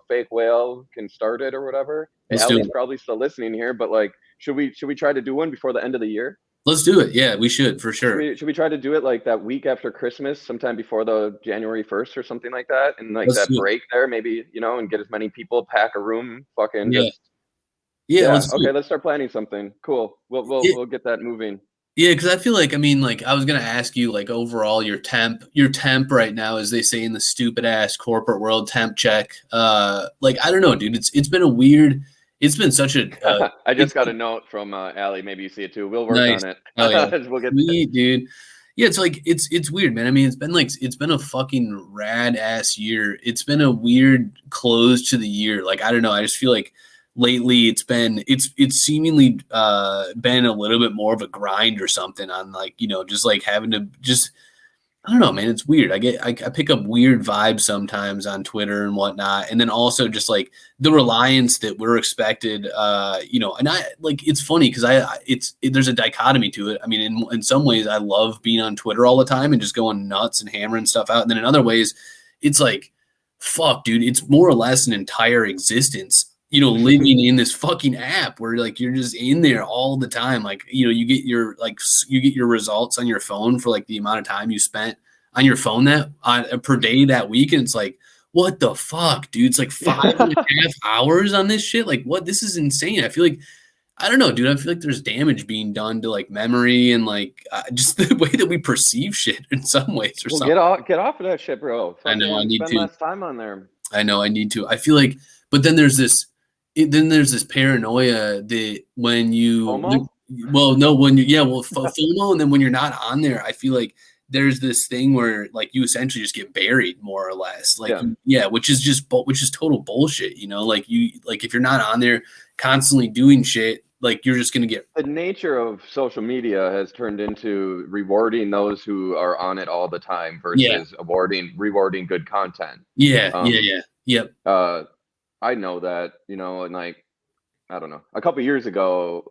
S1: Fake Whale can start it or whatever. Hey,
S2: let's do
S1: Ellie's
S2: it.
S1: probably still listening here, but like, should we try to do one before the end of the year?
S2: Let's do it. Yeah, we should for sure.
S1: Should we try to do it like that week after Christmas, sometime before the January 1st or something like that, and like
S2: Let's
S1: that
S2: do it.
S1: break there, maybe, and get as many people, pack a room, fucking
S2: Yeah.
S1: just
S2: Yeah,
S1: yeah.
S2: let's do
S1: Okay,
S2: it.
S1: let's start planning something. Cool.
S2: Yeah,
S1: We'll get that moving.
S2: yeah, because I feel like like I was gonna ask you like overall your temp right now, as they say in the stupid ass corporate world, temp check. Like I don't know, dude. It's been a weird. It's been such a.
S1: I
S2: It's
S1: just got a note from Allie. Maybe you see it too. We'll work
S2: nice.
S1: on it.
S2: Oh yeah,
S1: We'll get there.
S2: sweet dude. Yeah, it's like it's weird, man. I mean, it's been a fucking rad ass year. It's been a weird close to the year. Like I don't know. I just feel like lately it's seemingly been a little bit more of a grind or something on like just like having to just I don't know, man. It's weird. I pick up weird vibes sometimes on Twitter and whatnot, and then also just like the reliance that we're expected. And I like it's funny because there's a dichotomy to it. I mean, in some ways, I love being on Twitter all the time and just going nuts and hammering stuff out, and then in other ways, it's like, fuck, dude. It's more or less an entire existence. Living in this fucking app where like you're just in there all the time. Like, you get your results on your phone for like the amount of time you spent on your phone per day that week. And it's like, what the fuck, dude? It's like 5.5 hours on this shit. Like what? This is insane. I feel like, I don't know, dude. I feel like there's damage being done to like memory and like just the way that we perceve shit in some ways or
S1: Well,
S2: something.
S1: get off of that shit, bro.
S2: I know I
S1: Fucking
S2: need
S1: spend
S2: to.
S1: less time on there.
S2: I know I need to. I feel like, but then there's this paranoia that when
S1: FOMO?
S2: well, no, when you, yeah, well, FOMO, and then when you're not on there, I feel like there's this thing where like you essentially just get buried more or less, like
S1: Yeah.
S2: yeah, which is total bullshit, like if you're not on there constantly doing shit, like you're just gonna get
S1: The nature of social media has turned into rewarding those who are on it all the time
S2: yeah,
S1: versus rewarding good content.
S2: yeah, yeah,
S1: Um,
S2: yeah, yep,
S1: I know that, and like, I don't know, a couple years ago,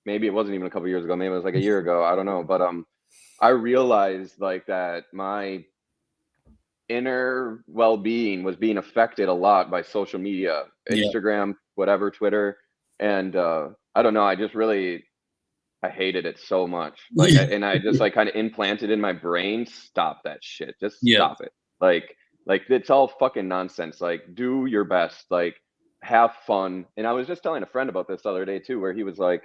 S1: maybe it wasn't even a couple years ago, maybe it was like a year ago, I don't know, but I realized like that my inner well-being was being affected a lot by social media,
S2: Yeah.
S1: Instagram, whatever, Twitter. And I don't know, I hated it so much. Like,
S2: Yeah.
S1: and I just like kind of implanted in my brain, stop that shit. Just
S2: Yeah.
S1: stop it. Like it's all fucking nonsense. Like, do your best. Like, have fun. And I was just telling a friend about this the other day too, where he was like,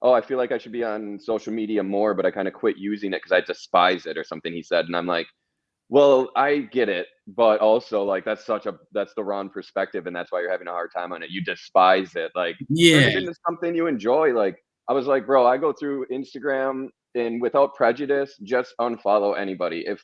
S1: "Oh, I feel like I should be on social media more, but I kind of quit using it because I despise it or something." He said, and I'm like, well, I get it, but also like that's the wrong perspective, and that's why you're having a hard time on it. You despise it. Like, turn it
S2: Yeah.
S1: into something you enjoy. Like, I was like, bro, I go through Instagram and without prejudice, just unfollow anybody. If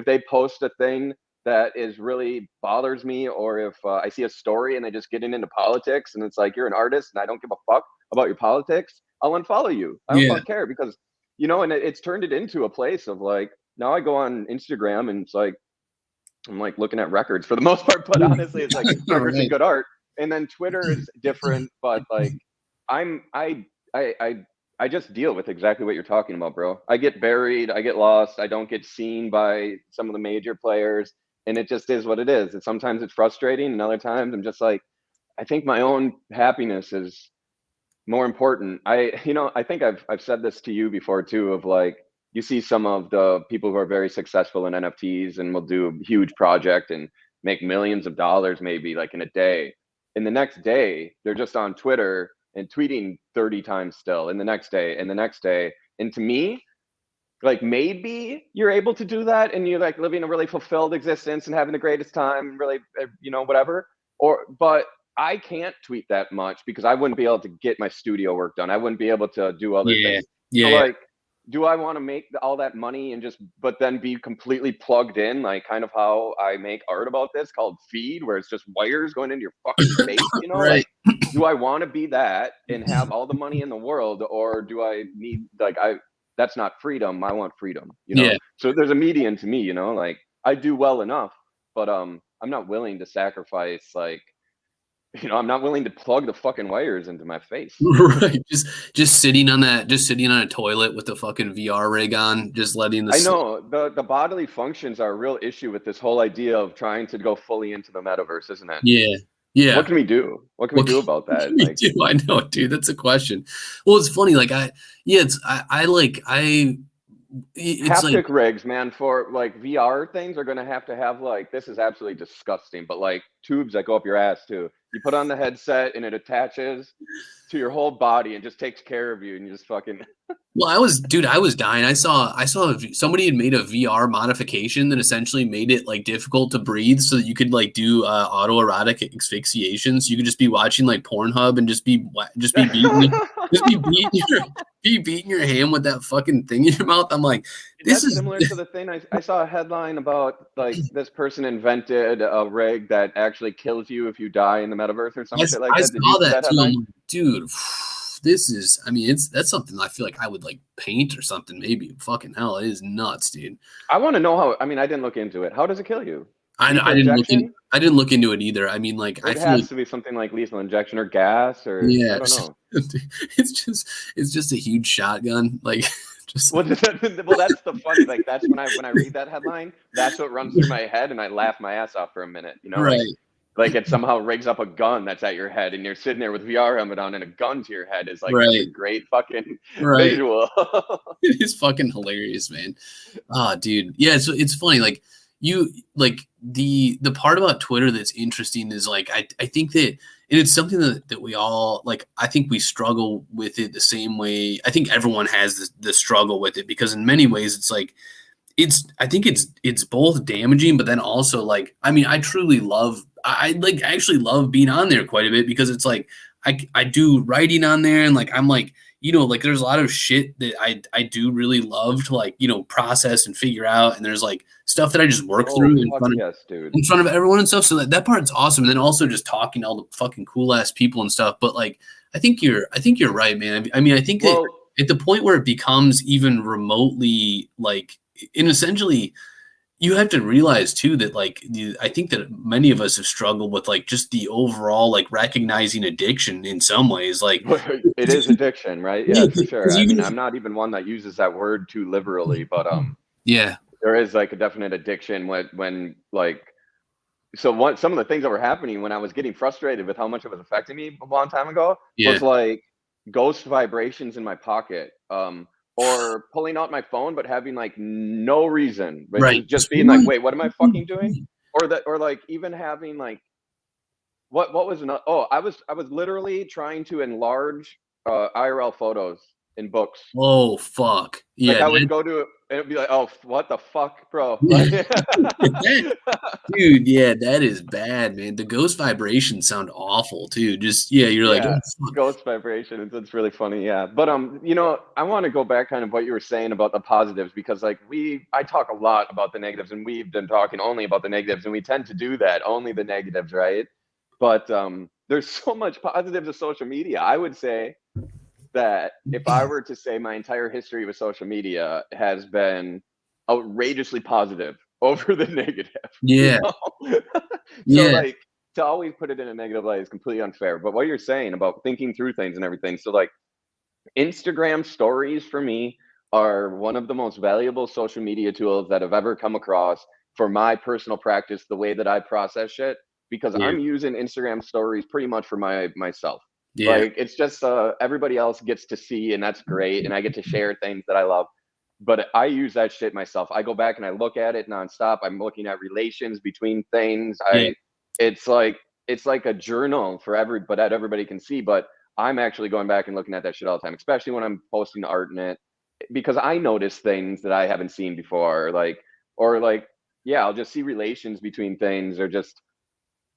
S1: they post a thing that is really bothers me, or if I see a story and they just getting into politics, and it's like you're an artist and I don't give a fuck about your politics, I'll unfollow you. I don't
S2: Yeah.
S1: fucking care because and it's turned it into a place of like now I go on Instagram and it's like I'm like looking at records for the most part, but honestly, it's like
S2: All
S1: records and
S2: right.
S1: good art. And then Twitter is different, but like I'm I just deal with exactly what you're talking about, bro. I get buried, I get lost, I don't get seen by some of the major players, and it just is what it is. And sometimes it's frustrating, and other times I'm just like, I think my own happiness is more important. I think I've said this to you before too, of like you see some of the people who are very successful in NFTs and will do a huge project and make millions of dollars maybe like in a day. And the next day they're just on Twitter and tweeting 30 times still, and the next day and the next day. And to me, like maybe you're able to do that and you're like living a really fulfilled existence and having the greatest time, really, whatever. But I can't tweet that much because I wouldn't be able to get my studio work done. I wouldn't be able to do other
S2: Yeah.
S1: things. So
S2: Yeah.
S1: like, do I want to make all that money and but then be completely plugged in, like kind of how I make art about this called feed, where it's just wires going into your fucking face,
S2: Right.
S1: like, do I want to be that and have all the money in the world, or do I need that's not freedom. I want freedom,
S2: Yeah.
S1: So there's a median to me, like I do well enough, but I'm not willing to sacrifice I'm not willing to plug the fucking wires into my face.
S2: Right. Just sitting on a toilet with the fucking VR rig on, just letting the
S1: I know the bodily functions are a real issue with this whole idea of trying to go fully into the metaverse, isn't it?
S2: Yeah.
S1: What
S2: Yeah.
S1: can we do? What can we do about
S2: What
S1: that?
S2: can we
S1: Like,
S2: do? I know, dude. That's a question. Well, it's funny. Like it's like
S1: haptic rigs, man, for like VR things are gonna have like, this is absolutely disgusting, but like tubes that go up your ass too. You put on the headset and it attaches to your whole body and just takes care of you, and you just fucking
S2: well, I was dying. Somebody had made a VR modification that essentially made it like difficult to breathe, so that you could like do autoerotic asphyxiation. So you could just be watching like Pornhub and just be beating just be beating your hand with that fucking thing in your mouth. I'm like,
S1: Is
S2: this
S1: that
S2: is
S1: similar to the thing I saw a headline about, like this person invented a rig that actually kills you if you die in the metaverse or some shit like
S2: I
S1: that? Did you
S2: saw
S1: see
S2: that
S1: that
S2: too. I'm
S1: headline?
S2: like, dude, this is. I mean, that's something I feel like I would like paint or something. Maybe fucking hell, it is nuts, dude.
S1: I want to know how. I mean, I didn't look into it. How does it kill you?
S2: I
S1: Lethal
S2: didn't look in.
S1: injection?
S2: I didn't look into it either. I mean, like I
S1: It
S2: feel
S1: has to be something like lethal injection or gas, or I
S2: yeah,
S1: don't know.
S2: it's just a huge shotgun. Like just
S1: Well, well, that's the funny. Like that's when I read that headline, that's what runs through my head, and I laugh my ass off for a minute.
S2: right,
S1: Like it somehow rigs up a gun that's at your head, and you're sitting there with VR helmet on, and a gun to your head is like such a
S2: right,
S1: great fucking
S2: right.
S1: visual.
S2: It is fucking hilarious, man. Ah, dude. Yeah, it's funny. Like you like the part about Twitter that's interesting is like I think that and it's something that we all like I think we struggle with it the same way. I think everyone has the struggle with it because in many ways it's like I think it's both damaging, but then also like I mean I truly love I like actually love being on there quite a bit because it's like I do writing on there and like I'm like like there's a lot of shit that I do really love to like process and figure out and there's like stuff that I just work
S1: Oh
S2: through
S1: fuck yes, dude.
S2: in front of everyone and stuff so that part's awesome and then also just talking to all the fucking cool ass people and stuff but like I think you're right man. I mean I think that
S1: Well,
S2: at the point where it becomes even remotely like and essentially you have to realize too that like I think that many of us have struggled with like just the overall like recognizing addiction in some ways. Like
S1: It is addiction, right?
S2: yeah,
S1: Yeah, for sure.
S2: because
S1: I
S2: even
S1: mean,
S2: if
S1: I'm not even one that uses that word too liberally, but
S2: yeah,
S1: there is like a definite addiction when like some of the things that were happening when I was getting frustrated with how much it was affecting me a long time ago
S2: yeah,
S1: was like ghost vibrations in my pocket, or pulling out my phone but having like no reason, but
S2: right.
S1: just being like, wait, what am I fucking doing? Or like even having like what was another? Oh, I was literally trying to enlarge IRL photos in books.
S2: Oh fuck.
S1: Like
S2: Yeah,
S1: I would go to it and it'd be like, oh, what the fuck, bro? Like,
S2: that, dude, yeah, that is bad, man. The ghost vibrations sound awful too. Just yeah, you're like,
S1: yeah,
S2: oh, fuck.
S1: ghost vibration. It's really funny, yeah. But I want to go back kind of what you were saying about the positives because like I talk a lot about the negatives and we've been talking only about the negatives and we tend to do that, only the negatives, right? But there's so much positives of social media. I would say that if I were to say my entire history with social media has been outrageously positive over the negative, you
S2: Yeah,
S1: know? So
S2: yeah,
S1: like to always put it in a negative light is completely unfair. But what you're saying about thinking through things and everything, so like Instagram stories for me are one of the most valuable social media tools that I've ever come across for my personal practice, the way that I process shit, because
S2: yeah,
S1: I'm using Instagram stories pretty much for myself.
S2: yeah,
S1: Like it's just everybody else gets to see, and that's great, and I get to share things that I love. But I use that shit myself. I go back and I look at it nonstop. I'm looking at relations between things.
S2: yeah,
S1: It's like it's like a journal for but that everybody can see. But I'm actually going back and looking at that shit all the time, especially when I'm posting art in it, because I notice things that I haven't seen before, or like, yeah, I'll just see relations between things, or just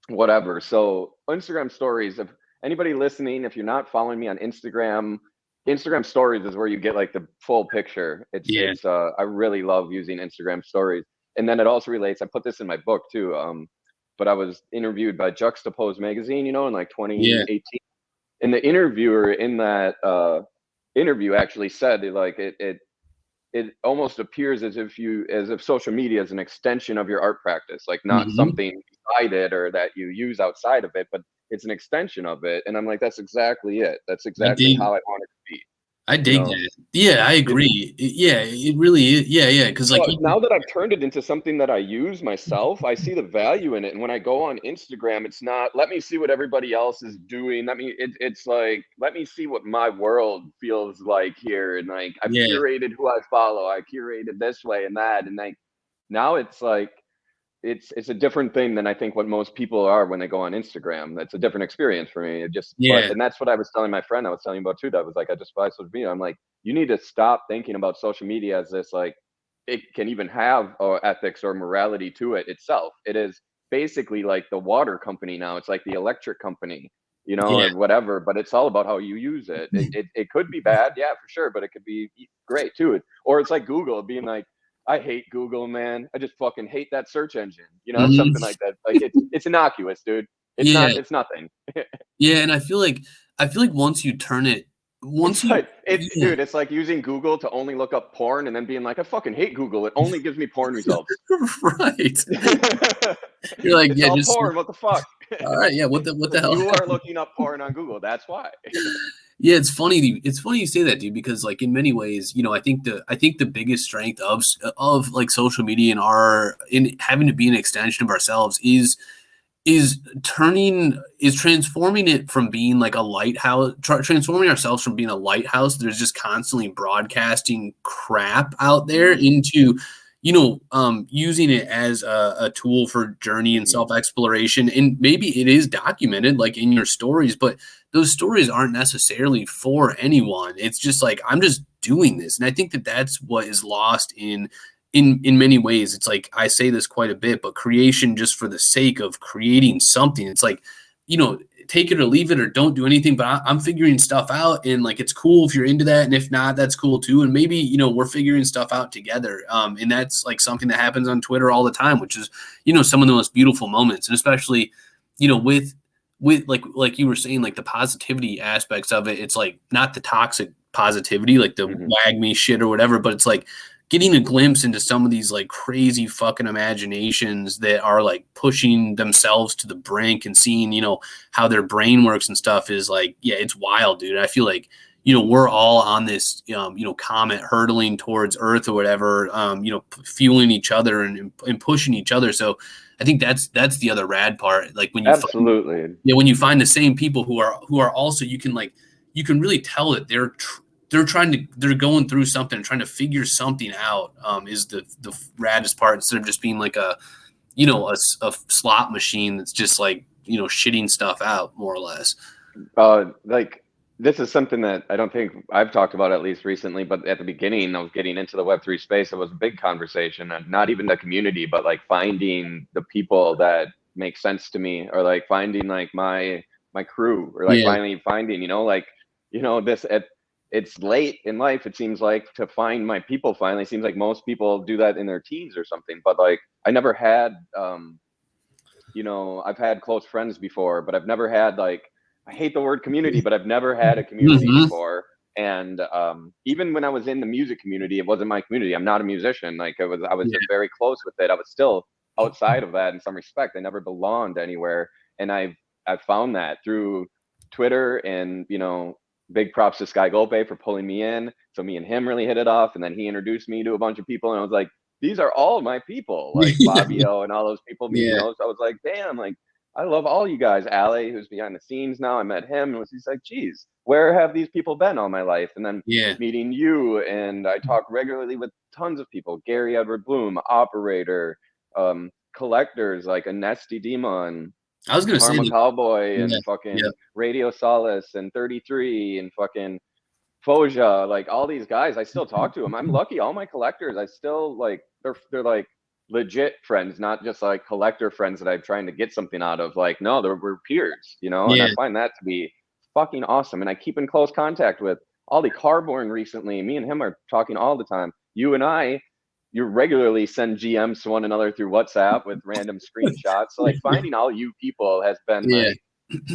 S1: whatever. So Instagram stories, if anybody listening, if you're not following me on Instagram, Instagram stories is where you get like the full picture.
S2: yeah,
S1: I really love using Instagram stories. And then it also relates, I put this in my book too. But I was interviewed by Juxtapose magazine, in like
S2: yeah,
S1: 2018. And the interviewer in that interview actually said that, like it almost appears as if social media is an extension of your art practice, like not
S2: mhm.
S1: something beside it or that you use outside of it, but it's an extension of it. And I'm like, that's exactly it. That's
S2: I
S1: exactly
S2: dig,
S1: how I want it to be.
S2: I
S1: You
S2: dig
S1: know,
S2: that. Yeah, I
S1: you
S2: agree. Yeah, it really is. Yeah, yeah, because like,
S1: Well, now that I've turned it into something that I use myself, I see the value in it. And when I go on Instagram, it's not let me see what everybody else is doing. It's like let me see what my world feels like here. And like I've
S2: yeah,
S1: curated who I follow. I curated this way and that. And like now it's like it's a different thing than I think what most people are when they go on Instagram. That's a different experience for me.
S2: yeah,
S1: And that's what I was telling my friend. I was telling you about too. That was like I just buy social media. I'm like, you need to stop thinking about social media as this like it can even have ethics or morality to it itself. It is basically like the water company now. It's like the electric company,
S2: yeah.
S1: or whatever. But it's all about how you use it. It could be bad, yeah, for sure, but it could be great too. Or it's like Google being like, I hate Google, man. I just fucking hate that search engine.
S2: Mhm.
S1: Something like that. Like it's innocuous, dude. It's
S2: Yeah,
S1: not. It's nothing.
S2: yeah, and I feel like once you turn it, once
S1: It's
S2: you,
S1: like
S2: yeah,
S1: dude. It's like using Google to only look up porn and then being like, I fucking hate Google. It only gives me porn results.
S2: right. You're like,
S1: It's
S2: yeah,
S1: all
S2: just
S1: porn. What the fuck?
S2: all right, yeah. What the hell?
S1: You are looking up porn on Google. That's why.
S2: Yeah, it's funny. It's funny you say that, dude, because like in many ways, I think the biggest strength of like social media and our in having to be an extension of ourselves is transforming it from being like a lighthouse, transforming ourselves from being a lighthouse. There's just constantly broadcasting crap out there
S1: Mm,
S2: into, using it as a tool for journey and
S1: mhm.
S2: self exploration. And maybe it is documented like in your stories, but those stories aren't necessarily for anyone. It's just like, I'm just doing this. And I think that that's what is lost in many ways. It's like I say this quite a bit, but creation just for the sake of creating something. It's like, take it or leave it or don't do anything, but I'm figuring stuff out, and like it's cool if you're into that, and if not, that's cool too. And maybe we're figuring stuff out together, and that's like something that happens on Twitter all the time, which is some of the most beautiful moments. And especially with like you were saying, like the positivity aspects of it. It's like not the toxic positivity, like the
S1: Mhm.
S2: wag me shit or whatever, but it's like getting a glimpse into some of these like crazy fucking imaginations that are like pushing themselves to the brink and seeing, you know, how their brain works and stuff is like, yeah, it's wild, dude. I feel like, you know, we're all on this, you know, comet hurtling towards Earth or whatever, you know, fueling each other and pushing each other. So I think that's the other rad part. Like when you
S1: absolutely,
S2: when you find the same people who are also, you can really tell that they're going through something, trying to figure something out. Is the raddest part, instead of just being like a, you know, a slot machine that's just like, you know, shitting stuff out more or less.
S1: like this is something that I don't think I've talked about, at least recently, but at the beginning of getting into the Web3 space, it was a big conversation, and not even the community, but like finding the people that make sense to me, or like finding like my crew, or like finally finding, you know, like, you know, it's late in life, it seems like, to find my people finally. It seems like most people do that in their teens or something, but like I never had, you know, I've had close friends before, but I've never had like, I hate the word community, but I've never had a community before. And even when I was in the music community, it wasn't my community. I'm not a musician. Like I was just very close with it. I was still outside of that in some respect. I never belonged anywhere. And I've found that through Twitter, and, you know, big props to Sky Gope for pulling me in. So me and him really hit it off. And then he introduced me to a bunch of people, and I was like, these are all my people, like Fabio and all those people, you know. So I was like, damn, like, I love all you guys. Ale, who's behind the scenes now, I met him, and he's like, geez, where have these people been all my life? And then meeting you, and I talk regularly with tons of people: Gary Edward Bloom, Operator, collectors like Anesti Demon,
S2: I was gonna
S1: Karma
S2: say
S1: Cowboy, and fucking Radio Solace, and 33, and fucking Foja, like all these guys. I still talk to them. I'm lucky. All my collectors, I still like, they're like legit friends, not just like collector friends that I'm trying to get something out of. Like, no, we're peers, you know. And I find that to be fucking awesome. And I keep in close contact with Ollie Carborn recently. Me and him are talking all the time. You and I, you regularly send GMs to one another through WhatsApp with random screenshots. So like finding all you people has been like,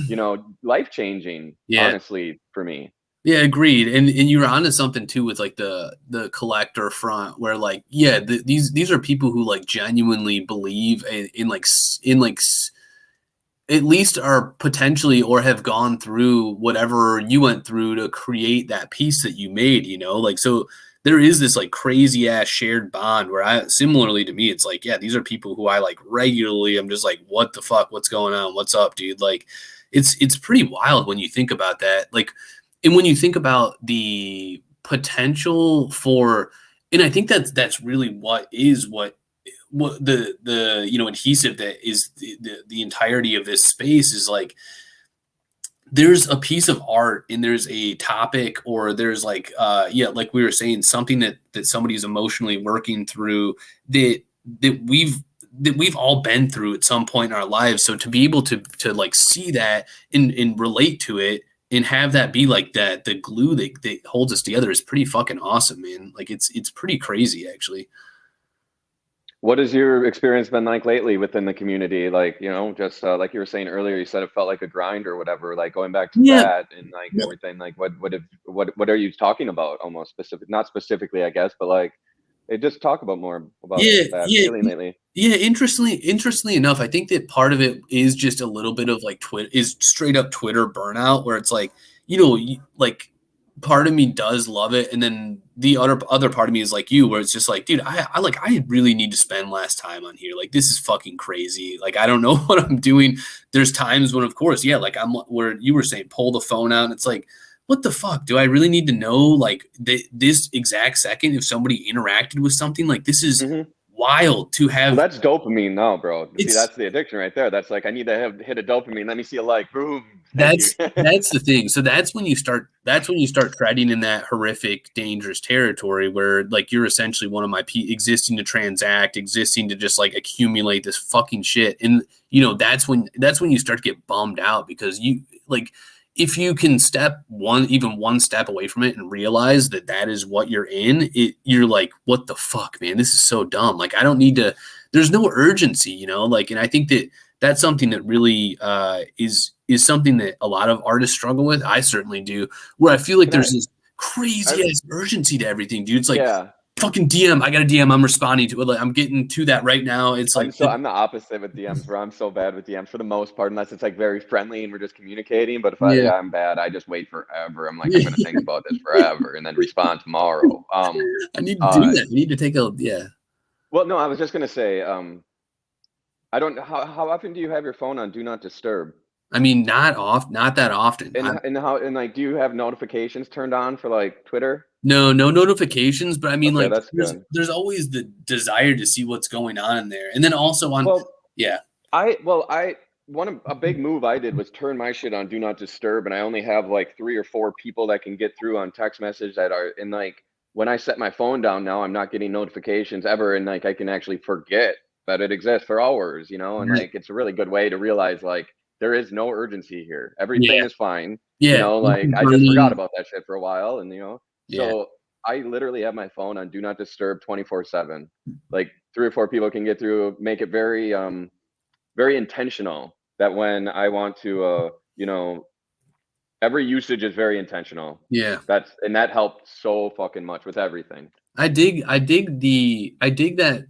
S1: you know, life changing, honestly, for me.
S2: Yeah, agreed. And you were onto something too with like the collector front, where like, yeah, these are people who like genuinely believe in at least are potentially, or have gone through whatever you went through to create that piece that you made, you know. Like, so there is this like crazy ass shared bond where similarly to me, it's like, yeah, these are people who I like regularly. I'm just like, what the fuck, what's going on, what's up, dude? Like, it's pretty wild when you think about that. Like, and when you think about the potential for, and I think that's really what the you know, adhesive that is the entirety of this space is like, there's a piece of art and there's a topic, or there's like like we were saying, something that somebody's emotionally working through, that we've all been through at some point in our lives. So to be able to like see that and relate to it, and have that be like that, the glue that holds us together, is pretty fucking awesome, man. Like it's pretty crazy, actually.
S1: What has your experience been like lately within the community? Like, you know, just like you were saying earlier, you said it felt like a grind or whatever, like going back to that and like everything, like what are you talking about? Almost specific, not specifically, I guess, but like, just talk about more about that feeling lately.
S2: Yeah, interestingly enough, I think that part of it is just a little bit of like straight up Twitter burnout, where it's like, you know, like part of me does love it, and then the other part of me is like you, where it's just like, dude, I really need to spend less time on here. Like, this is fucking crazy. Like, I don't know what I'm doing. There's times when, of course, yeah, like I'm where you were saying, pull the phone out, and it's like, what the fuck? Do I really need to know, like, this exact second if somebody interacted with something? Like, this is wild to have.
S1: Well, that's dopamine now, bro. See, that's the addiction right there. That's like, I need to hit a dopamine. Let me see a like, boom.
S2: That's the thing. So that's when you start treading in that horrific, dangerous territory where like you're essentially one of my existing to transact, existing to just like accumulate this fucking shit. And you know, that's when you start to get bummed out, because you like, if you can step one step away from it and realize that is what you're in, you're like, what the fuck, man? This is so dumb. Like, I don't need to, there's no urgency, you know, like, and I think that's something that really is something that a lot of artists struggle with. I certainly do, where I feel like there's this crazy ass urgency to everything, dude. It's like, fucking DM. I got a DM. I'm responding to it. Like, I'm getting to that right now. It's like
S1: I'm the opposite with DMs, where I'm so bad with DMs for the most part, unless it's like very friendly and we're just communicating. But if I'm bad, I just wait forever. I'm like, I'm gonna think about this forever and then respond tomorrow.
S2: I need to do that. I need to take a
S1: Well, no, I was just gonna say, I don't. How often do you have your phone on Do Not Disturb?
S2: I mean, not that often.
S1: And like, do you have notifications turned on for like Twitter?
S2: No notifications, but I mean,
S1: Okay,
S2: like,
S1: that's good.
S2: there's always the desire to see what's going on in there, and then also on
S1: a big move I did was turn my shit on Do Not Disturb, and I only have like 3 or 4 people that can get through on text message that are in like. When I set my phone down now, I'm not getting notifications ever, and like I can actually forget that it exists for hours, you know, and like it's a really good way to realize like there is no urgency here. Everything is fine. You know, like I just forgot about that shit for a while, and you know, so I literally have my phone on Do Not Disturb 24/7. Like 3 or 4 people can get through, make it very very intentional that when I want to you know, every usage is very intentional.
S2: Yeah.
S1: That helped so fucking much with everything.
S2: I dig that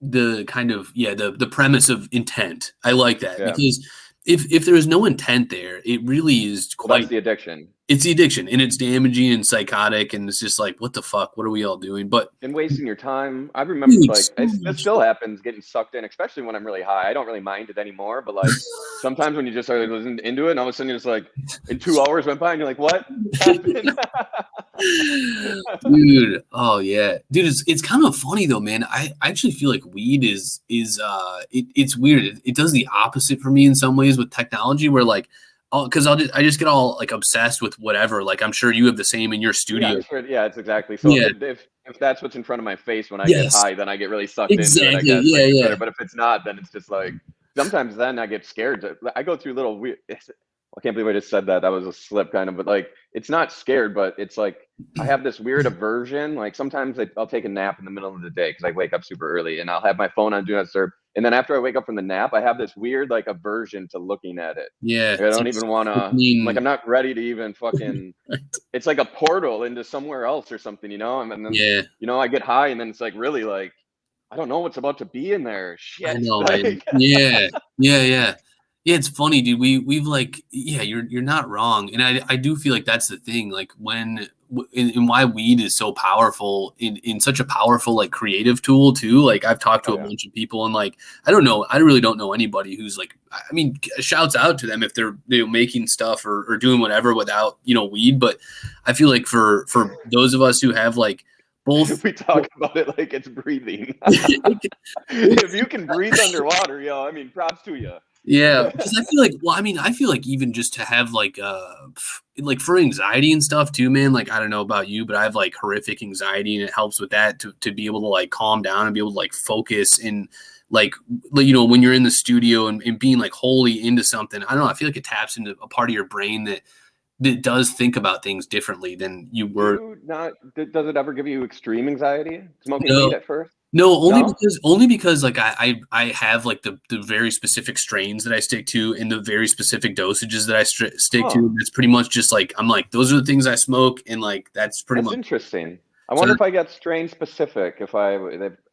S2: the kind of the premise of intent. I like that because if there is no intent there, it really is quite
S1: that's the addiction.
S2: It's the addiction, and it's damaging and psychotic, and it's just like, what the fuck? What are we all doing? But
S1: and wasting your time. I remember this still happens, getting sucked in, especially when I'm really high. I don't really mind it anymore, but like sometimes when you just start listening into it, and all of a sudden it's like, in 2 hours went by, and you're like, what happened?
S2: Dude, oh yeah, dude, it's kind of funny though, man. I actually feel like weed is it's weird. It does the opposite for me in some ways with technology, where like. Because I just get all like obsessed with whatever. Like I'm sure you have the same in your studio.
S1: Yeah, it's exactly. So if that's what's in front of my face when I get high, then I get really sucked into it. I guess.
S2: Yeah.
S1: But if it's not, then it's just like sometimes then I get scared. I go through little weird. I can't believe I just said that. That was a slip, kind of. But like, it's not scared, but it's like I have this weird aversion. Like sometimes I'll take a nap in the middle of the day because I wake up super early, and I'll have my phone on Do Not Disturb. And then after I wake up from the nap, I have this weird like aversion to looking at it.
S2: Yeah,
S1: like, I don't even want to. Like I'm not ready to even fucking. It's like a portal into somewhere else or something, you know. And then you know, I get high, and then it's like really like I don't know what's about to be in there. Shit.
S2: I know,
S1: like,
S2: yeah. Yeah, it's funny, dude. We've like, you're not wrong, and I do feel like that's the thing. Like when and why weed is so powerful in such a powerful like creative tool too. Like I've talked to a bunch of people, and like I really don't know anybody who's like. I mean, shouts out to them if they're making stuff or doing whatever without weed. But I feel like for those of us who have like. Both
S1: we talk about it like it's breathing. If you can breathe underwater, I mean, props to you.
S2: Yeah, because I feel like even just to have like for anxiety and stuff too, man. Like I don't know about you, but I have like horrific anxiety, and it helps with that to be able to like calm down and be able to like focus and like when you're in the studio and being like wholly into something. I don't know. I feel like it taps into a part of your brain that does think about things differently than you were.
S1: Does it ever give you extreme anxiety smoking weed at first?
S2: No, only because like I have like the very specific strains that I stick to and the very specific dosages that I stick to. It's pretty much just like I'm like those are the things I smoke, and like that's pretty much
S1: interesting. I wonder if I get strain specific. If I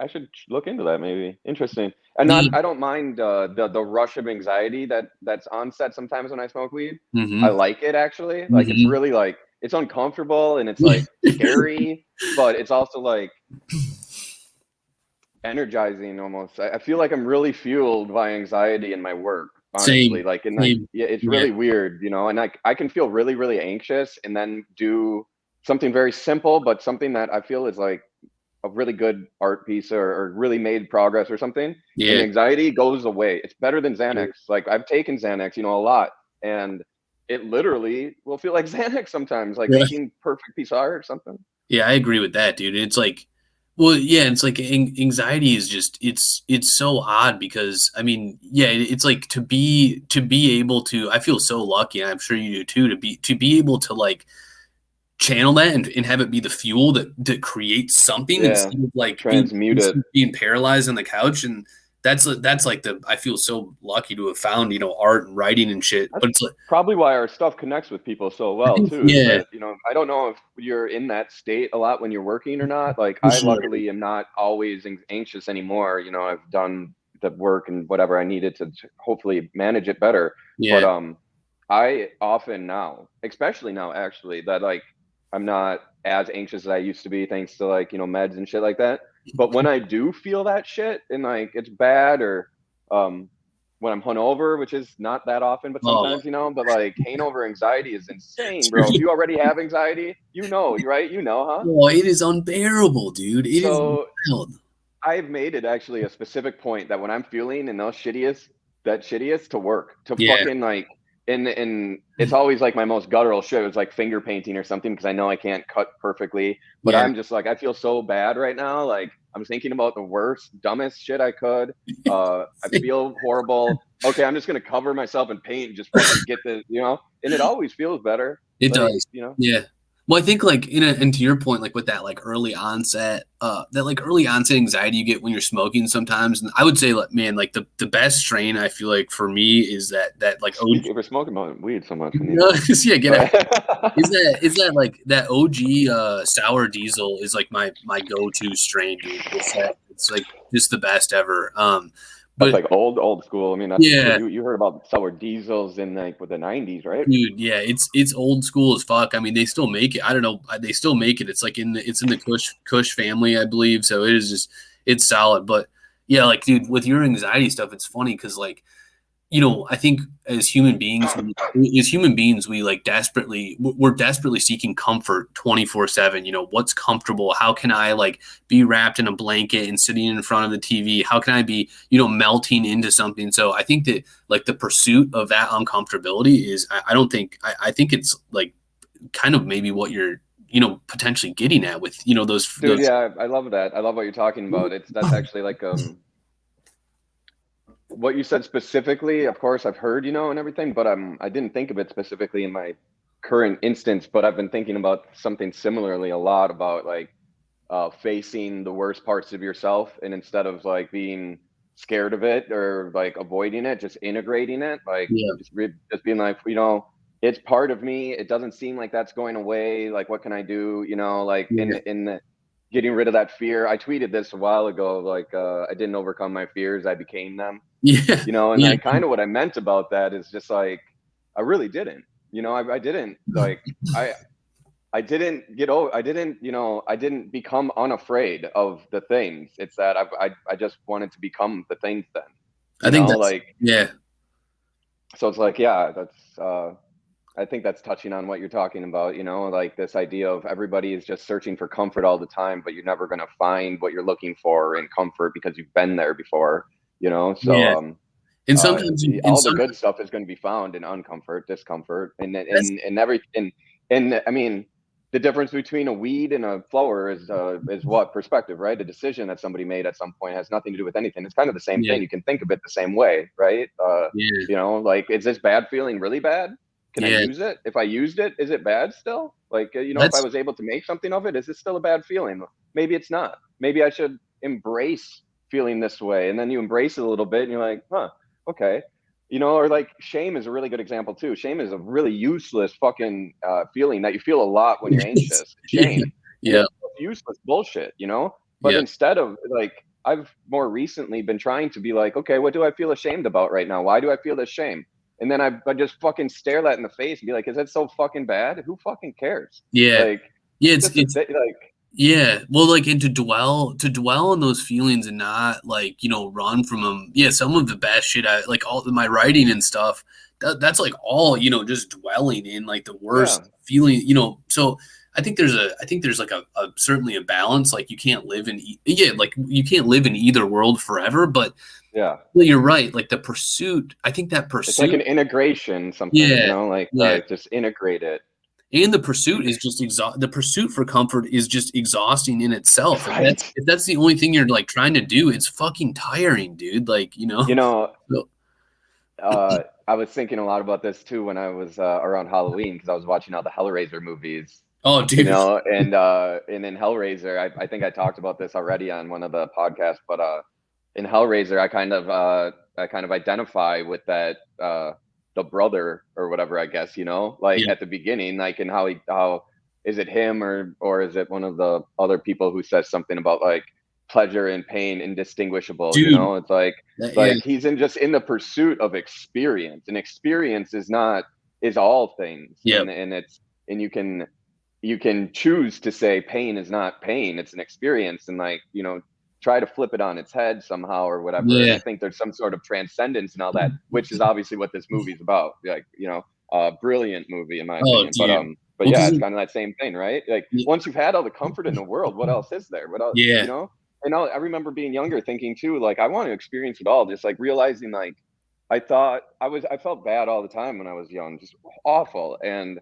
S1: should look into that maybe. Interesting. And I don't mind the rush of anxiety that's onset sometimes when I smoke weed.
S2: Mm-hmm.
S1: I like it actually. Like it's really like it's uncomfortable and it's like scary, but it's also like energizing almost. I feel like I'm really fueled by anxiety in my work. Honestly,
S2: Same.
S1: like it's really weird, and I can feel really, really anxious and then do something very simple, but something that I feel is like a really good art piece or really made progress or something.
S2: Yeah.
S1: And anxiety goes away. It's better than Xanax. Like I've taken Xanax, a lot, and it literally will feel like Xanax sometimes, like making perfect piece of art or something.
S2: Yeah, I agree with that, dude. It's like, it's like anxiety is just it's so odd because I mean, it's like to be able to. I feel so lucky, and I'm sure you do too, to be able to like channel that and have it be the fuel that creates something instead of like
S1: transmute it,
S2: being paralyzed on the couch. And that's like I feel so lucky to have found, art and writing and shit.
S1: That's
S2: But it's like,
S1: probably why our stuff connects with people so
S2: I
S1: well
S2: think,
S1: too. Is
S2: yeah,
S1: that I don't know if you're in that state a lot when you're working or not. Like
S2: for
S1: I
S2: sure.
S1: luckily am not always anxious anymore. I've done the work and whatever I needed to hopefully manage it better. But
S2: Yeah.
S1: I often now, especially now actually, that like I'm not as anxious as I used to be thanks to like meds and shit like that. But when I do feel that shit and like it's bad, or um when I'm hungover, which is not that often, but
S2: Oh,
S1: sometimes, but like hangover anxiety is insane, bro. If you already have anxiety, you're right, huh?
S2: oh, it is unbearable, dude. It is
S1: So
S2: wild.
S1: I've made it actually a specific point that when I'm feeling in those shittiest to work, to
S2: Yeah.
S1: fucking like, and it's always like my most guttural shit. It's like finger painting or something because I know I can't cut perfectly, but
S2: Yeah.
S1: I'm just like, I feel so bad right now. Like I'm thinking about the worst, dumbest shit I could. I feel horrible. Okay, I'm just gonna cover myself in paint and just fucking get and it always feels better.
S2: It
S1: Like,
S2: does. Yeah. Well, I think like and to your point, like with that like early onset, anxiety you get when you're smoking sometimes. And I would say like, man, like the best strain I feel like for me is that like OG.
S1: we're smoking about weed so much.
S2: Yeah, get out.
S1: But
S2: Is that like that OG sour diesel is like my go-to strain, dude. It's like just the best ever.
S1: that's
S2: But
S1: like old school. I mean, that's
S2: yeah,
S1: you heard about sour diesels in like with the '90s, right?
S2: dude, yeah, it's old school as fuck. I mean, they still make it. I don't know, they still make it. It's like it's in the Kush family, I believe. So it is just it's solid. But yeah, like dude, with your anxiety stuff, it's funny because like I think as human beings, we like we're desperately seeking comfort 24/7. What's comfortable? How can I like be wrapped in a blanket and sitting in front of the TV? How can I be, melting into something? So I think that like the pursuit of that uncomfortability is, I don't think, I think it's like kind of maybe what you're, potentially getting at with,
S1: Dude, yeah, I love that. I love what you're talking about. That's actually like what you said specifically. Of course, I've heard, and everything, but I didn't think of it specifically in my current instance. But I've been thinking about something similarly a lot about like facing the worst parts of yourself, and instead of like being scared of it or like avoiding it, just integrating it, like
S2: yeah,
S1: just being like, it's part of me. It doesn't seem like that's going away. Like, what can I do? Like
S2: yeah,
S1: in getting rid of that fear. I tweeted this a while ago, like I didn't overcome my fears, I became them.
S2: yeah,
S1: And
S2: yeah,
S1: I kind of what I meant about that is just like I really didn't. I didn't like I didn't get over. I didn't, I didn't become unafraid of the things. It's that I just wanted to become the things then.
S2: I think that's
S1: Like
S2: yeah.
S1: so it's like yeah, that's I think that's touching on what you're talking about, like this idea of everybody is just searching for comfort all the time, but you're never going to find what you're looking for in comfort because you've been there before,
S2: Yeah.
S1: so
S2: And sometimes,
S1: all the good stuff is going to be found in uncomfort, discomfort, and everything. And I mean, the difference between a weed and a flower is what perspective, right? A decision that somebody made at some point has nothing to do with anything. It's kind of the same
S2: yeah,
S1: thing. You can think of it the same way, right?
S2: yeah,
S1: Like, is this bad feeling really bad? Can I
S2: yeah.
S1: use it? If I used it, is it bad still? Like, if I
S2: That's
S1: was able to make something of it, is it still a bad feeling? Maybe it's not. Maybe I should embrace feeling this way. And then you embrace it a little bit and you're like, huh, okay. Or like shame is a really good example too. Shame is a really useless fucking feeling that you feel a lot when you're anxious.
S2: yeah,
S1: Shame. And
S2: yeah,
S1: it's useless bullshit, But
S2: yeah,
S1: instead of like, I've more recently been trying to be like, okay, what do I feel ashamed about right now? Why do I feel this shame? And then I just fucking stare that in the face and be like, is that so fucking bad? Who fucking cares?
S2: yeah,
S1: Like,
S2: yeah.
S1: it's just
S2: It's
S1: like,
S2: yeah. Well, like, and to dwell on those feelings and not like run from them. Yeah, some of the best shit I like all my writing and stuff. That's like all just dwelling in like the
S1: yeah,
S2: worst feeling. So I think there's like a certainly a balance. Like you can't live in like you can't live in either world forever. But
S1: yeah.
S2: well, you're right. Like the pursuit. I think that
S1: It's like
S2: pursuit.
S1: an integration, something,
S2: Yeah,
S1: like
S2: yeah.
S1: just integrate it.
S2: And the pursuit is just the pursuit for comfort is just exhausting in itself. If that's
S1: Right.
S2: if that's the only thing you're like trying to do, it's fucking tiring, dude. Like,
S1: You know,
S2: So-
S1: I was thinking a lot about this too when I was around Halloween because I was watching all the Hellraiser movies,
S2: oh, dude.
S1: and in Hellraiser, I think I talked about this already on one of the podcasts, but in Hellraiser, I kind of identify with that the brother or whatever, I guess, like
S2: Yeah.
S1: at the beginning, like, and how is it him or is it one of the other people who says something about like pleasure and pain indistinguishable,
S2: Dude.
S1: It's like
S2: Yeah.
S1: he's in the pursuit of experience, and experience is all things,
S2: Yep.
S1: and it's and you can choose to say pain is not pain, it's an experience, and like, try to flip it on its head somehow or whatever. And
S2: Yeah.
S1: I think there's some sort of transcendence and all that, which is obviously what this movie's about. Like, brilliant movie in my
S2: Oh,
S1: opinion.
S2: dude.
S1: But
S2: Well,
S1: yeah,
S2: 'cause
S1: it's kind of that same thing, right? Like once you've had all the comfort in the world, what else is there? What else,
S2: yeah.
S1: And I remember being younger thinking too, like I want to experience it all, just like realizing like I felt bad all the time when I was young, just awful. And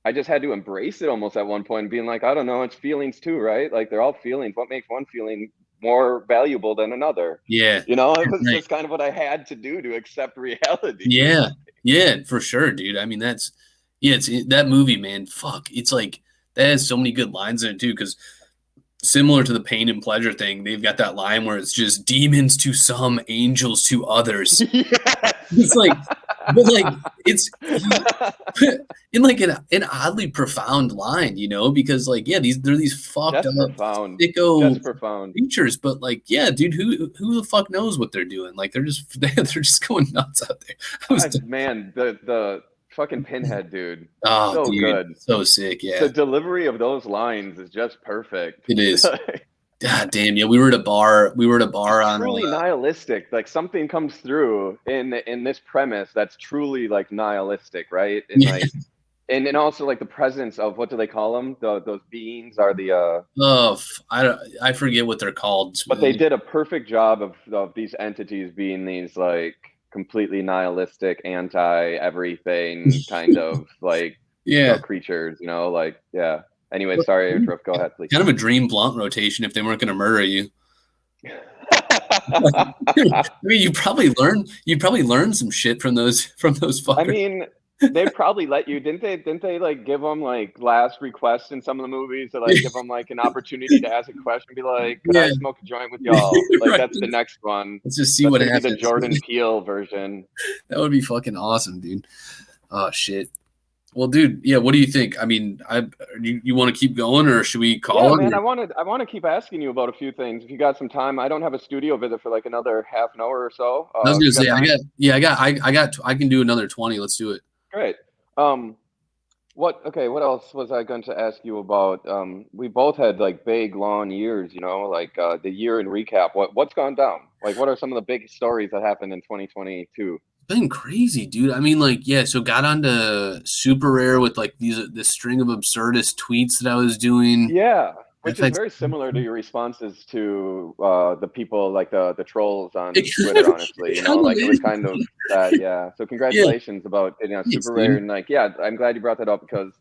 S1: I just had to embrace it almost at one point, being like, I don't know, it's feelings too, right? Like they're all feelings. What makes one feeling more valuable than another?
S2: Yeah.
S1: It was
S2: Right.
S1: just kind of what I had to do to accept reality.
S2: Yeah. Yeah, for sure, dude. I mean, it's that movie, man. Fuck. It's like that has so many good lines in it too, because similar to the pain and pleasure thing, they've got that line where it's just demons to some, angels to others.
S1: Yes.
S2: It's like, but like it's in like an oddly profound line, because like they're these fucked
S1: That's
S2: up
S1: profound.
S2: sicko
S1: That's profound.
S2: creatures, but like dude, who the fuck knows what they're doing? Like they're just going nuts out there.
S1: Man, the fucking Pinhead dude,
S2: Oh,
S1: so
S2: dude,
S1: good.
S2: so sick, yeah.
S1: The delivery of those lines is just perfect.
S2: It is. God damn, yeah. We were at a bar on
S1: Truly nihilistic. Like something comes through in this premise that's truly like nihilistic, right? And
S2: yeah.
S1: like and also like the presence of, what do they call them? Those beings are the
S2: Oh, I forget what they're called.
S1: but they did a perfect job of these entities being these like completely nihilistic, anti everything kind of like
S2: Yeah.
S1: creatures, like yeah. Anyway, sorry to interrupt. Go ahead, please.
S2: Kind of a dream blunt rotation if they weren't going to murder you. I mean, you probably learned some shit from those fuckers.
S1: I mean, they probably let you, didn't they like give them like last requests in some of the movies to like give them like an opportunity to ask a question, be like, could I smoke a joint with y'all? Like
S2: Right.
S1: that's the next one.
S2: Let's just see
S1: That's
S2: what
S1: gonna
S2: happens.
S1: be the Jordan Peele version.
S2: That would be fucking awesome, dude. Oh shit. Well, dude, yeah. What do you think? I mean, you want to keep going, or should we call?
S1: Yeah, man. I want to keep asking you about a few things. If you got some time, I don't have a studio visit for like another half an hour or so.
S2: I was gonna say,
S1: time?
S2: I can do another 20. Let's do it.
S1: Great. What else was I going to ask you about? We both had like big long years, like the year in recap. What's gone down? Like what are some of the big stories that happened in 2022?
S2: Been crazy, dude. I mean, like, yeah, so got onto Super Rare with like this string of absurdist tweets that I was doing.
S1: Yeah, which is very similar to your responses to the people like the trolls on Twitter, honestly. Like it was kind of yeah. So congratulations about Super Rare, and like I'm glad you brought that up because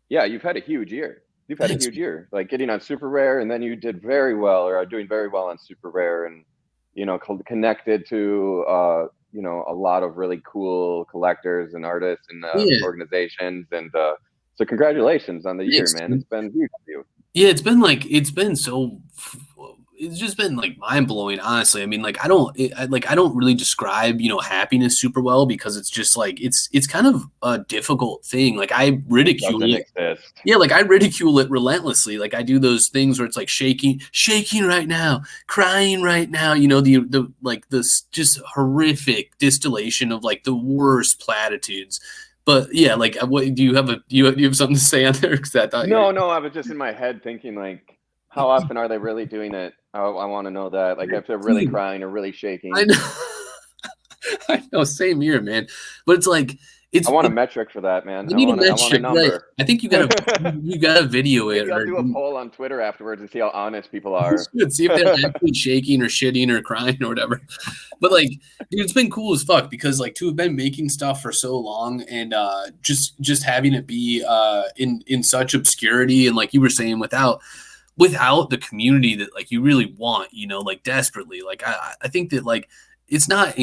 S1: you've had a huge year. You've had a huge year, like getting on Super Rare, and then you did very well, or are doing very well on Super Rare, and connected to a lot of really cool collectors and artists and organizations, and so congratulations on the year, man. It's been huge for you.
S2: Yeah, it's just been like mind blowing, honestly. I mean, like I don't really describe happiness super well because it's just like it's kind of a difficult thing. Like I ridicule it. Yeah, like I ridicule it relentlessly. Like I do those things where it's like shaking right now, crying right now. The like this just horrific distillation of like the worst platitudes. But yeah, like, what do you have something to say on there? Because I thought
S1: no, I was just in my head thinking like, how often are they really doing it? I want to know that. Like, if they're really crying or really shaking.
S2: I know. I know. Same here, man. But it's like
S1: I want a metric for that, man.
S2: I want a number. Right. I think you gotta video it.
S1: Maybe I'll do a poll on Twitter afterwards and see how honest people are.
S2: See if they're actually shaking or shitting or crying or whatever. But like, dude, it's been cool as fuck because like to have been making stuff for so long and just having it be in such obscurity and like you were saying without the community that like you really want, like desperately. Like I think that like it's not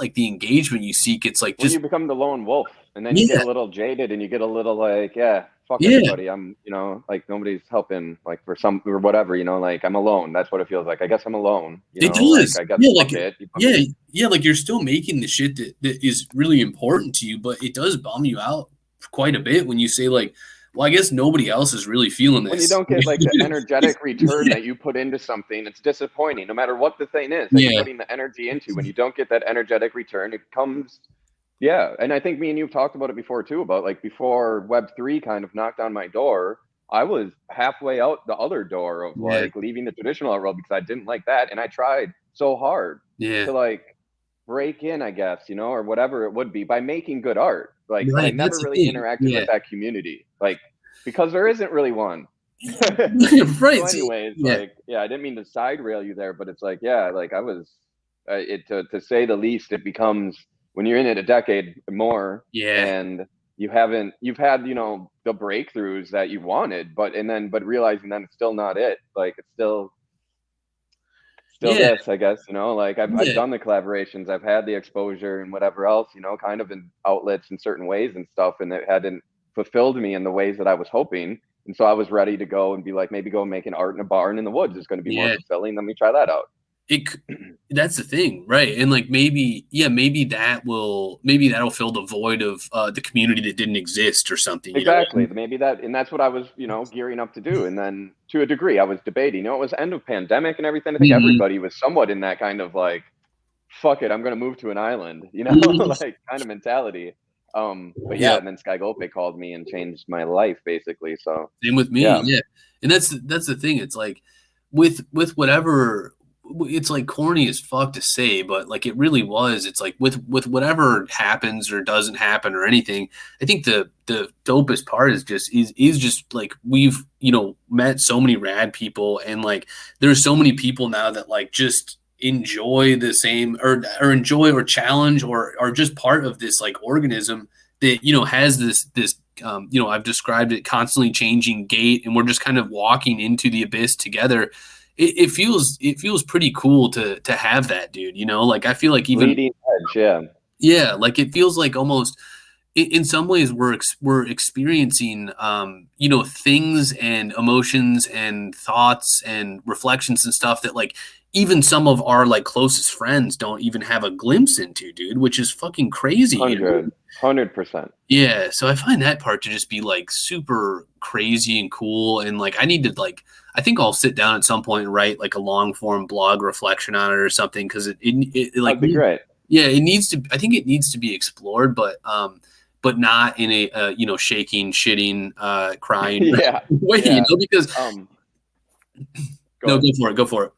S2: like the engagement you seek. It's like just
S1: you become the lone wolf, and then you get a little jaded, and you get a little like, fuck
S2: Yeah.
S1: everybody. I'm, like nobody's helping, like for some or whatever, like I'm alone. That's what it feels like. I guess I'm alone.
S2: It
S1: Like
S2: does.
S1: I guess
S2: Yeah,
S1: fuck
S2: like
S1: it.
S2: yeah, like you're still making the shit that is really important to you, but it does bum you out quite a bit when you say like, well, I guess nobody else is really feeling
S1: When you
S2: this.
S1: don't get like the energetic return that you put into something, it's disappointing. No matter what the thing is that you're
S2: Yeah.
S1: putting the energy into, when you don't get that energetic return, it comes. Yeah, and I think me and you've talked about it before too. About like before Web3 kind of knocked on my door, I was halfway out the other door of
S2: Yeah.
S1: like leaving the traditional art world because I didn't like that, and I tried so hard
S2: Yeah.
S1: to like break in, I guess, or whatever it would be by making good art. Like, but I
S2: Right.
S1: never
S2: That's the
S1: really
S2: thing.
S1: interacted
S2: Yeah.
S1: with that community, like because there isn't really one.
S2: Right.
S1: So, anyways,
S2: Yeah.
S1: like, yeah, I didn't mean to side rail you there, but it's like, yeah, like I was, it to say the least, it becomes when you're in it a decade more,
S2: Yeah.
S1: and you've had the breakthroughs that you wanted, but realizing that it's still not it, like it's still
S2: Yeah.
S1: this, I guess, like I've
S2: Yeah.
S1: done the collaborations, I've had the exposure and whatever else, kind of in outlets in certain ways and stuff, and it hadn't fulfilled me in the ways that I was hoping. And so I was ready to go and be like, maybe go make an art in a barn in the woods is going to be more
S2: Yeah.
S1: fulfilling. Let me try that out.
S2: That's the thing, right? And like maybe that'll fill the void of the community that didn't exist or something.
S1: Exactly. Maybe and that's what I was, gearing up to do. And then to a degree, I was debating. It was end of pandemic and everything. I think
S2: Mhm.
S1: everybody was somewhat in that kind of like, fuck it, I'm going to move to an island,
S2: Mhm.
S1: like kind of mentality. But yeah,
S2: Yep.
S1: and then Sky Gope called me and changed my life basically. So
S2: Same with me.
S1: yeah,
S2: Yeah. And that's the thing. It's like with whatever, it's like corny as fuck to say, but like it really was. It's like with whatever happens or doesn't happen or anything, I think the dopest part is just like we've, met so many rad people, and like there's so many people now that like just enjoy the same or enjoy or challenge or are just part of this like organism that, has this I've described it constantly changing gait, and we're just kind of walking into the abyss together. It feels pretty cool to have that, dude. Like I feel like even
S1: leading edge. Yeah,
S2: yeah, like it feels like almost in some ways we're experiencing things and emotions and thoughts and reflections and stuff that like even some of our like closest friends don't even have a glimpse into, dude, which is fucking crazy.
S1: 100%.
S2: Yeah, so I find that part to just be like super crazy and cool, and like I think I'll sit down at some point and write like a long form blog reflection on it or something, because it like
S1: That'd be great.
S2: yeah, it needs to. I think it needs to be explored, but not in a shaking, shitting, crying
S1: Yeah,
S2: way,
S1: yeah.
S2: because
S1: Go
S2: go for it.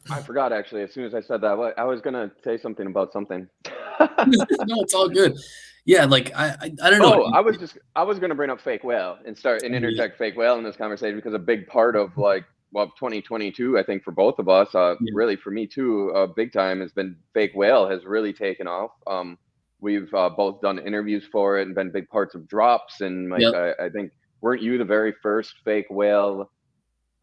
S1: I forgot actually. As soon as I said that, I was gonna say something about something.
S2: No, it's all good. Yeah, like I don't know.
S1: Oh, I was gonna bring up Fakewhale and interject Fakewhale in this conversation because a big part of 2022, I think for both of us, really for me too, big time has been Fakewhale has really taken off. We've both done interviews for it and been big parts of drops, and like
S2: Yep.
S1: I think weren't you the very first Fakewhale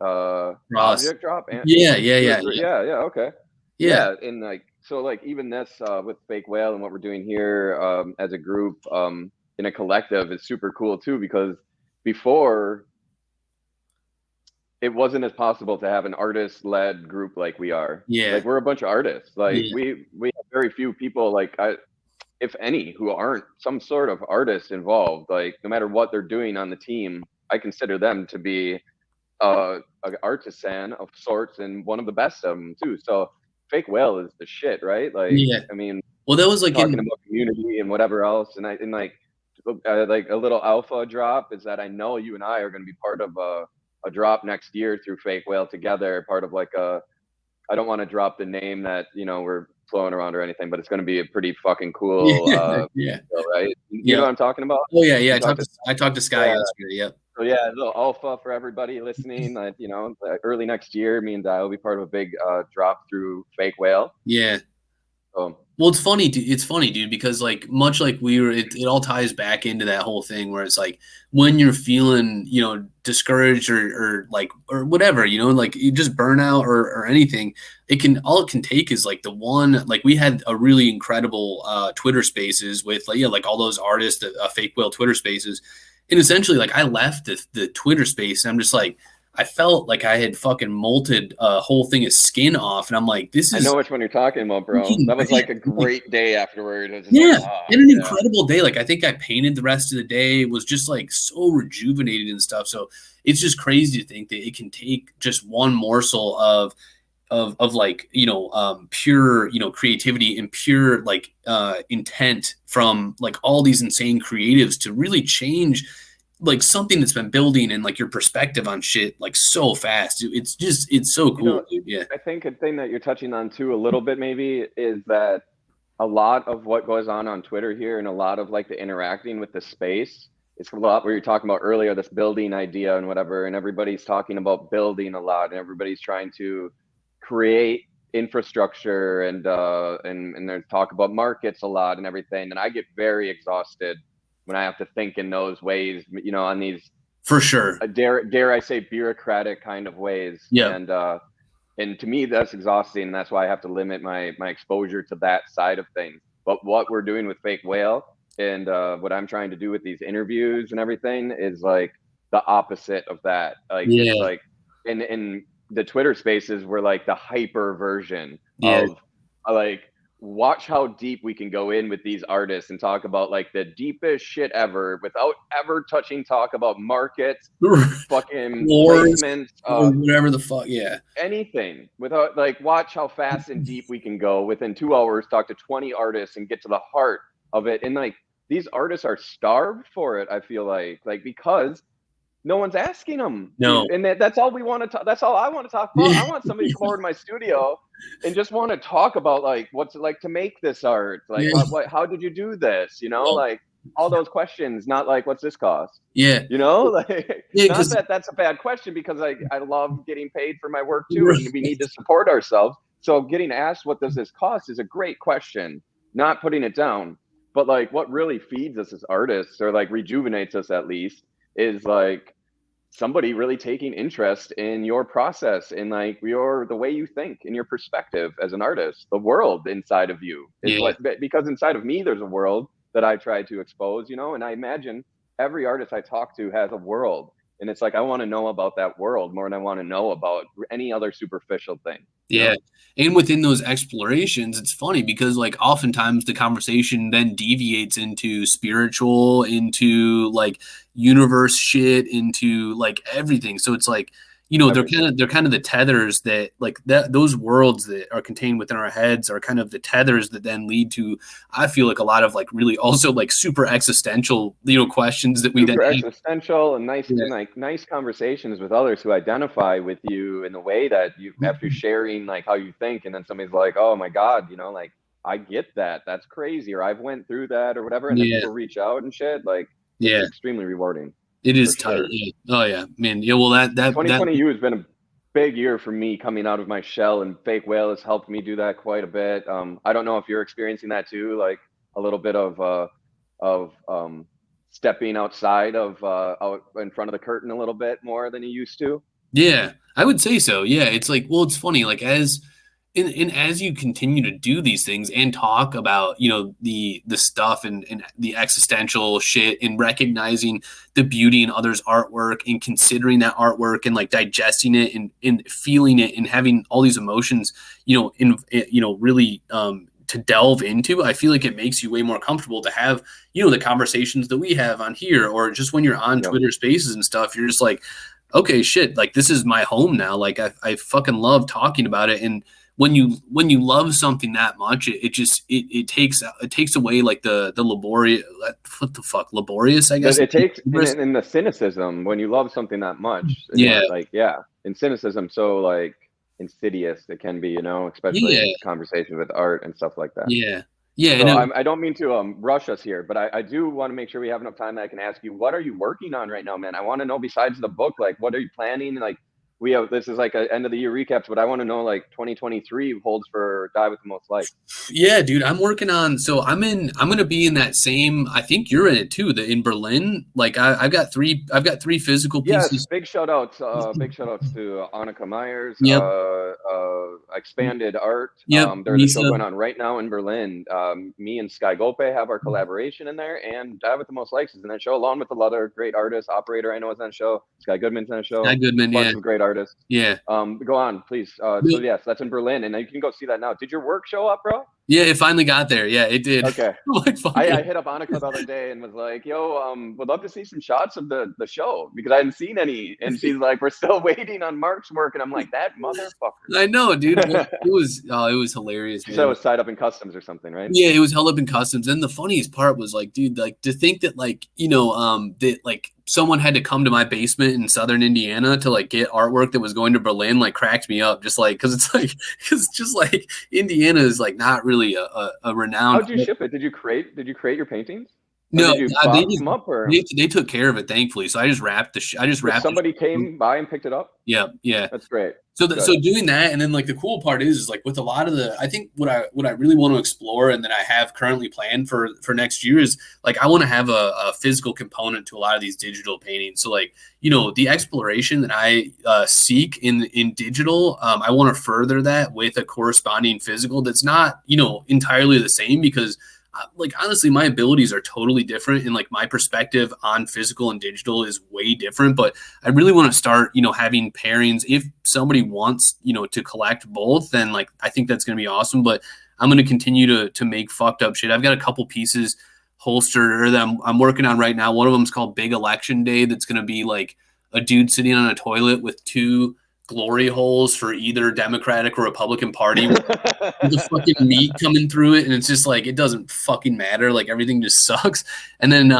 S2: Ross.
S1: object drop?
S2: Yeah.
S1: Okay.
S2: Yeah.
S1: Yeah, and like so, like even this with Fakewhale and what we're doing here as a group in a collective is super cool too, because before it wasn't as possible to have an artist-led group like we are.
S2: Yeah.
S1: Like we're a bunch of artists. Like
S2: Yeah.
S1: we have very few people, like if any, who aren't some sort of artist involved. Like no matter what they're doing on the team, I consider them to be an artisan of sorts and one of the best of them too. So Fakewhale is the shit, right? Like,
S2: Yeah.
S1: I mean,
S2: Well, that was like
S1: talking about community and whatever else, and like a little alpha drop is that I know you and I are going to be part of a drop next year through Fakewhale together, part of like I don't want to drop the name that we're flowing around or anything, but it's going to be a pretty fucking cool
S2: yeah.
S1: show, right? You know
S2: Yeah.
S1: what I'm talking about?
S2: Oh yeah. I talked to Sky
S1: Yeah.
S2: yesterday. Yep.
S1: So yeah, a little alpha for everybody listening. Early next year, me and Di will be part of a big drop through Fakewhale.
S2: Yeah.
S1: So
S2: Well, it's funny, dude, because like much like it all ties back into that whole thing where it's like when you're feeling, discouraged or whatever, like you just burnout or anything, all it can take is like the one, like we had a really incredible Twitter Spaces with like all those artists, Fakewhale Twitter Spaces. And essentially, like, I left the Twitter space, and I'm just like, I felt like I had fucking molted a whole thing of skin off, and I'm like, this
S1: I
S2: is
S1: know which one you're talking about, bro. That was like a
S2: like,
S1: great day afterward. It was just like,
S2: yeah,
S1: ah,
S2: and an
S1: yeah.
S2: incredible day. Like, I think I painted the rest of the day. Was just like so rejuvenated and stuff. So it's just crazy to think that it can take just one morsel of like, pure, creativity and pure like intent from like all these insane creatives to really change like something that's been building and like your perspective on shit like so fast. It's so
S1: You
S2: cool,
S1: know,
S2: dude. Yeah,
S1: I think a thing that you're touching on too, a little bit maybe, is that a lot of what goes on Twitter here and a lot of like the interacting with the space, it's a lot where you're talking about earlier, this building idea and whatever, and everybody's talking about building a lot and everybody's trying to create infrastructure and there's talk about markets a lot and everything. And I get very exhausted when I have to think in those ways, on these
S2: for sure.
S1: dare I say bureaucratic kind of ways.
S2: Yeah,
S1: And to me that's exhausting, and that's why I have to limit my exposure to that side of things. But what we're doing with Fakewhale and what I'm trying to do with these interviews and everything is like the opposite of that. Like it's
S2: yeah,
S1: like in the Twitter spaces, we're like the hyper version
S2: yeah.
S1: of like, watch how deep we can go in with these artists and talk about like the deepest shit ever without ever touching talk about markets, fucking
S2: Wars
S1: placements,
S2: or whatever the fuck. Yeah,
S1: anything, without like, watch how fast and deep we can go within 2 hours, talk to 20 artists and get to the heart of it. And like these artists are starved for it, I feel like because no one's asking them,
S2: no,
S1: and that's all we want to talk. That's all I want to talk about. I want somebody to come over to my studio and just want to talk about like what's it like to make this art, like
S2: yeah,
S1: how did you do this, like all those questions, not like what's this cost,
S2: yeah,
S1: like
S2: yeah.
S1: not
S2: Because
S1: that that's a bad question, because I love getting paid for my work too, and we need to support ourselves. So getting asked what does this cost is a great question, not putting it down. But like what really feeds us as artists, or like rejuvenates us at least, is like somebody really taking interest in your process, in like the way you think, in your perspective as an artist. The world inside of you is
S2: yeah,
S1: what, because inside of me there's a world that I try to expose, and I imagine every artist I talk to has a world, and it's like I want to know about that world more than I want to know about any other superficial thing,
S2: yeah. And within those explorations, it's funny because like oftentimes the conversation then deviates into spiritual, into like universe shit, into like everything. So it's like,
S1: Everything.
S2: they're kind of the tethers that like that those worlds that are contained within our heads are kind of the tethers that then lead to, I feel like, a lot of like really also like super existential, questions that we then
S1: Super
S2: have.
S1: existential and nice,
S2: Yeah.
S1: and like nice conversations with others who identify with you in the way that you, after sharing like how you think, and then somebody's like, oh my god, like I get that, that's crazy, or I've went through that or whatever, and then
S2: Yeah.
S1: people reach out and shit, like it's
S2: Yeah.
S1: extremely rewarding,
S2: It
S1: for
S2: is tight.
S1: sure.
S2: Yeah. Oh yeah, man. Yeah. Well, that
S1: 2020 has been a big year for me coming out of my shell, and Fakewhale has helped me do that quite a bit. I don't know if you're experiencing that too, like a little bit of stepping outside of out in front of the curtain a little bit more than you used to.
S2: Yeah, I would say so. Yeah, it's like, well, it's funny, like as you continue to do these things and talk about, the stuff and the existential shit, and recognizing the beauty in others' artwork and considering that artwork and like digesting it and feeling it and having all these emotions, really to delve into, I feel like it makes you way more comfortable to have, the conversations that we have on here, or just when you're on
S1: Yep.
S2: Twitter Spaces and stuff, you're just like, okay, shit, like this is my home now. Like I fucking love talking about it. And when you love something that much, it takes away like the laborious, what the fuck, laborious, I guess.
S1: It takes in the cynicism when you love something that much, and
S2: Yeah,
S1: like yeah, in cynicism, so like insidious it can be, especially
S2: yeah,
S1: in conversations with art and stuff like that.
S2: yeah, yeah.
S1: So
S2: And
S1: I don't mean to rush us here, but I do want to make sure we have enough time that I can ask you, what are you working on right now, man? I want to know, besides the book, like what are you planning? Like we have, this is like a end of the year recaps, but I want to know like 2023 holds for Die with the Most Likes.
S2: Yeah, dude, I'm working on. So I'm gonna be in that same. I think you're in it too. In Berlin. Like I've got three physical
S1: Yes,
S2: pieces.
S1: big shout outs to Annika Myers,
S2: Yep,
S1: Expanded Art.
S2: yep.
S1: There's a show
S2: Lisa.
S1: going on right now in Berlin. Me and Sky Gope have our collaboration in there, and Die with the Most Likes is in that show, along with a lot of great artists. Operator I know is on the show. Sky Goodman's on the
S2: Guy
S1: show.
S2: Goodman.
S1: Bunch
S2: Yeah,
S1: of great artists.
S2: yeah.
S1: Go on, please. So yes, that's in Berlin, and you can go see that now. Did your work show up, bro?
S2: Yeah, it finally got there. Yeah, it did.
S1: Okay.
S2: Like, fuck
S1: I
S2: it.
S1: hit up Annika the other day and was like, yo, would love to see some shots of the show because I hadn't seen any. And she's like, we're still waiting on Mark's work. And I'm like, that motherfucker.
S2: I know, dude. It was hilarious.
S1: She
S2: Man.
S1: said it was tied up in customs or something, right?
S2: Yeah, it was held up in customs. And the funniest part was like, dude, like to think that like, that like someone had to come to my basement in southern Indiana to like get artwork that was going to Berlin, like cracks me up. Just like, cause it's just like Indiana is like not really a renowned.
S1: How'd you ship it? Did you create your paintings? Or
S2: No,
S1: did you box them up, or
S2: they took care of it, thankfully. So I just wrapped
S1: somebody came by and picked it up?
S2: Yeah, yeah.
S1: That's great.
S2: So doing that, and then like the cool part is like with a lot of I think what I really want to explore, and that I have currently planned for next year is like I want to have a physical component to a lot of these digital paintings. So like the exploration that I seek in digital, I want to further that with a corresponding physical that's not entirely the same, because like honestly my abilities are totally different, and like my perspective on physical and digital is way different. But I really want to start having pairings. If somebody wants to collect both, then like I think that's going to be awesome. But I'm going to continue to make fucked up shit. I've got a couple pieces holstered or that I'm working on right now. One of them's called Big Election Day. That's going to be like a dude sitting on a toilet with two glory holes for either Democratic or Republican Party with the fucking meat coming through it, and it's just like it doesn't fucking matter, like everything just sucks. And then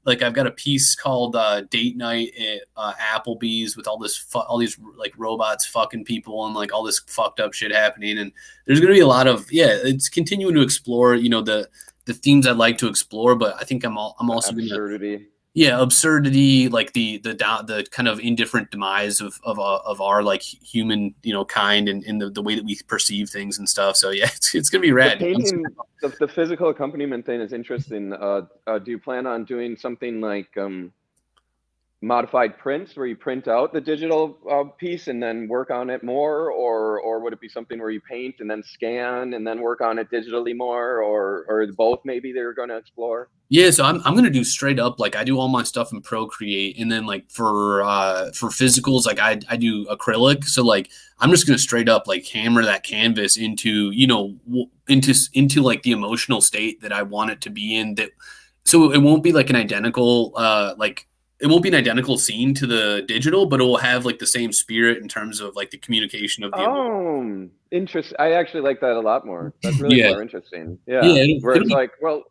S2: like I've got a piece called Date Night at Applebee's with all these like robots fucking people and like all this fucked up shit happening. And there's gonna be a lot of it's continuing to explore the themes I'd like to explore, but I think I'm also
S1: absurdity.
S2: Absurdity, like the kind of indifferent demise of our like human kind, and in the way that we perceive things and stuff. So yeah, it's gonna be rad.
S1: The painting, the physical accompaniment thing is interesting. Do you plan on doing something like modified prints where you print out the digital piece and then work on it more, or would it be something where you paint and then scan and then work on it digitally more, or both maybe they're going to explore?
S2: Yeah, so I'm gonna do straight up, like I do all my stuff in Procreate, and then like for physicals, like I do acrylic. So like I'm just gonna straight up like hammer that canvas into into like the emotional state that I want it to be in. That so it won't be like an identical it won't be an identical scene to the digital, but it will have like the same spirit in terms of like the communication of the
S1: interesting. I actually like that a lot more. That's really more interesting. Yeah. Where it's like, well,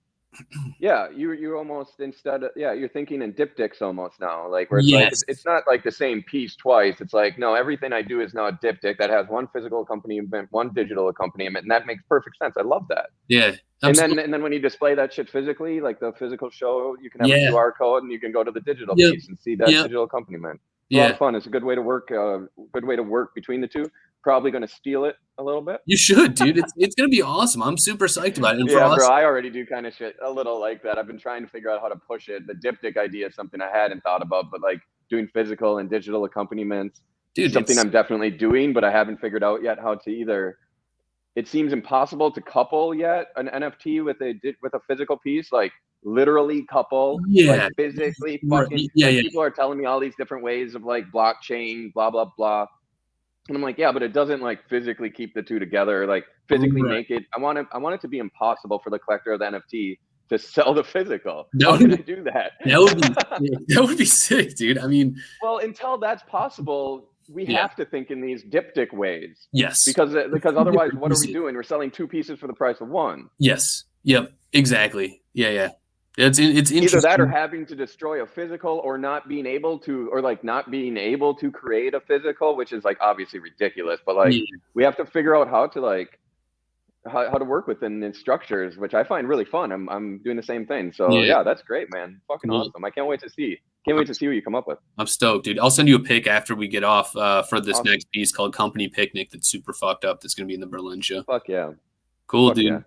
S1: yeah, you almost instead of you're thinking in diptychs almost now, like where it's like it's not like the same piece twice. It's like, no, everything I do is now a diptych that has one physical accompaniment, one digital accompaniment, and that makes perfect sense. I love that.
S2: Yeah.
S1: Absolutely. And then when you display that shit physically, like the physical show, you can have a QR code and you can go to the digital piece and see that digital accompaniment. It's a lot of fun. It's a good way to work. Good way to work between the two. Probably going to steal it a little bit.
S2: You should, dude. It's going to be awesome. I'm super psyched about it. And
S1: bro, I already do kind of shit a little like that. I've been trying to figure out how to push it. The diptych idea is something I hadn't thought about, but like doing physical and digital accompaniments, dude, something I'm definitely doing, but I haven't figured out yet how to either. It seems impossible to couple yet an NFT with a physical piece, like literally couple, like physically fucking. People are telling me all these different ways of like blockchain, blah blah blah. And I'm like, yeah, but it doesn't like physically keep the two together, like physically make it. I want it to be impossible for the collector of the NFT to sell the physical. How can I do that?
S2: That would be sick, dude. I mean,
S1: well, until that's possible, we have to think in these diptych ways.
S2: Yes.
S1: Because otherwise, what are we doing? We're selling two pieces for the price of one.
S2: Yes. Yep. Exactly. Yeah. It's interesting.
S1: Either that or having to destroy a physical, or not being able to create a physical, which is like obviously ridiculous, but like we have to figure out how to like how to work within the structures, which I find really fun. I'm doing the same thing. So yeah, that's great, man. Fucking awesome. I can't wait to see. Can't wait to see what you come up with.
S2: I'm stoked, dude. I'll send you a pic after we get off for this
S1: Awesome.
S2: next piece called Company Picnic that's super fucked up. That's going to be in the Berlin show.
S1: Fuck yeah.
S2: Cool,
S1: Fuck
S2: dude.
S1: yeah.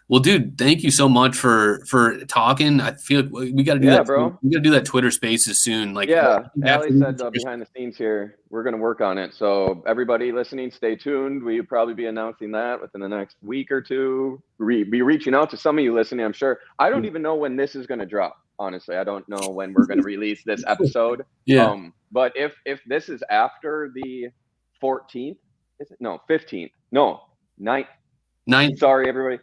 S2: Well, dude, thank you so much for talking. I feel like we got to do that.
S1: Bro.
S2: We got to do that Twitter Spaces soon. Like,
S1: Allie said behind the scenes here, we're going to work on it. So everybody listening, stay tuned. We'll probably be announcing that within the next week or two. Be reaching out to some of you listening, I'm sure. I don't even know when this is going to drop. Honestly, I don't know when we're going to release this episode.
S2: Yeah.
S1: But if this is after the 14th, is it? No, 15th. No, 9th. Sorry, everybody.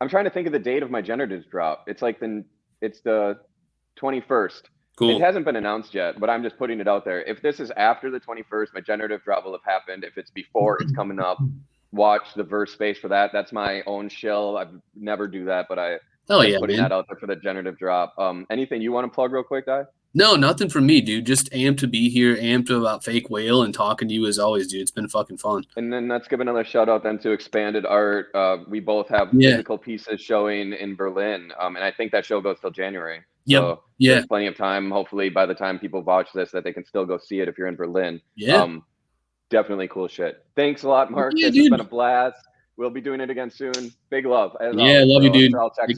S1: I'm trying to think of the date of my generatives drop. It's the 21st.
S2: Cool.
S1: It hasn't been announced yet, but I'm just putting it out there. If this is after the 21st, my generative drop will have happened. If it's before, it's coming up. Watch the verse space for that. That's my own shill. I never do that, but putting that out there for the generative drop. Anything you want to plug real quick, Di?
S2: No, nothing from me, dude. Just amped to be here, amped about Fakewhale, and talking to you as always, dude. It's been fucking fun.
S1: And then let's give another shout out then to Expanded Art. We both have physical pieces showing in Berlin, and I think that show goes till January. So there's plenty of time. Hopefully, by the time people watch this, that they can still go see it if you're in Berlin.
S2: Yeah.
S1: Definitely cool shit. Thanks a lot, Mark. This has been a blast. We'll be doing it again soon. Big love. As always,
S2: love you, dude.
S1: I'll text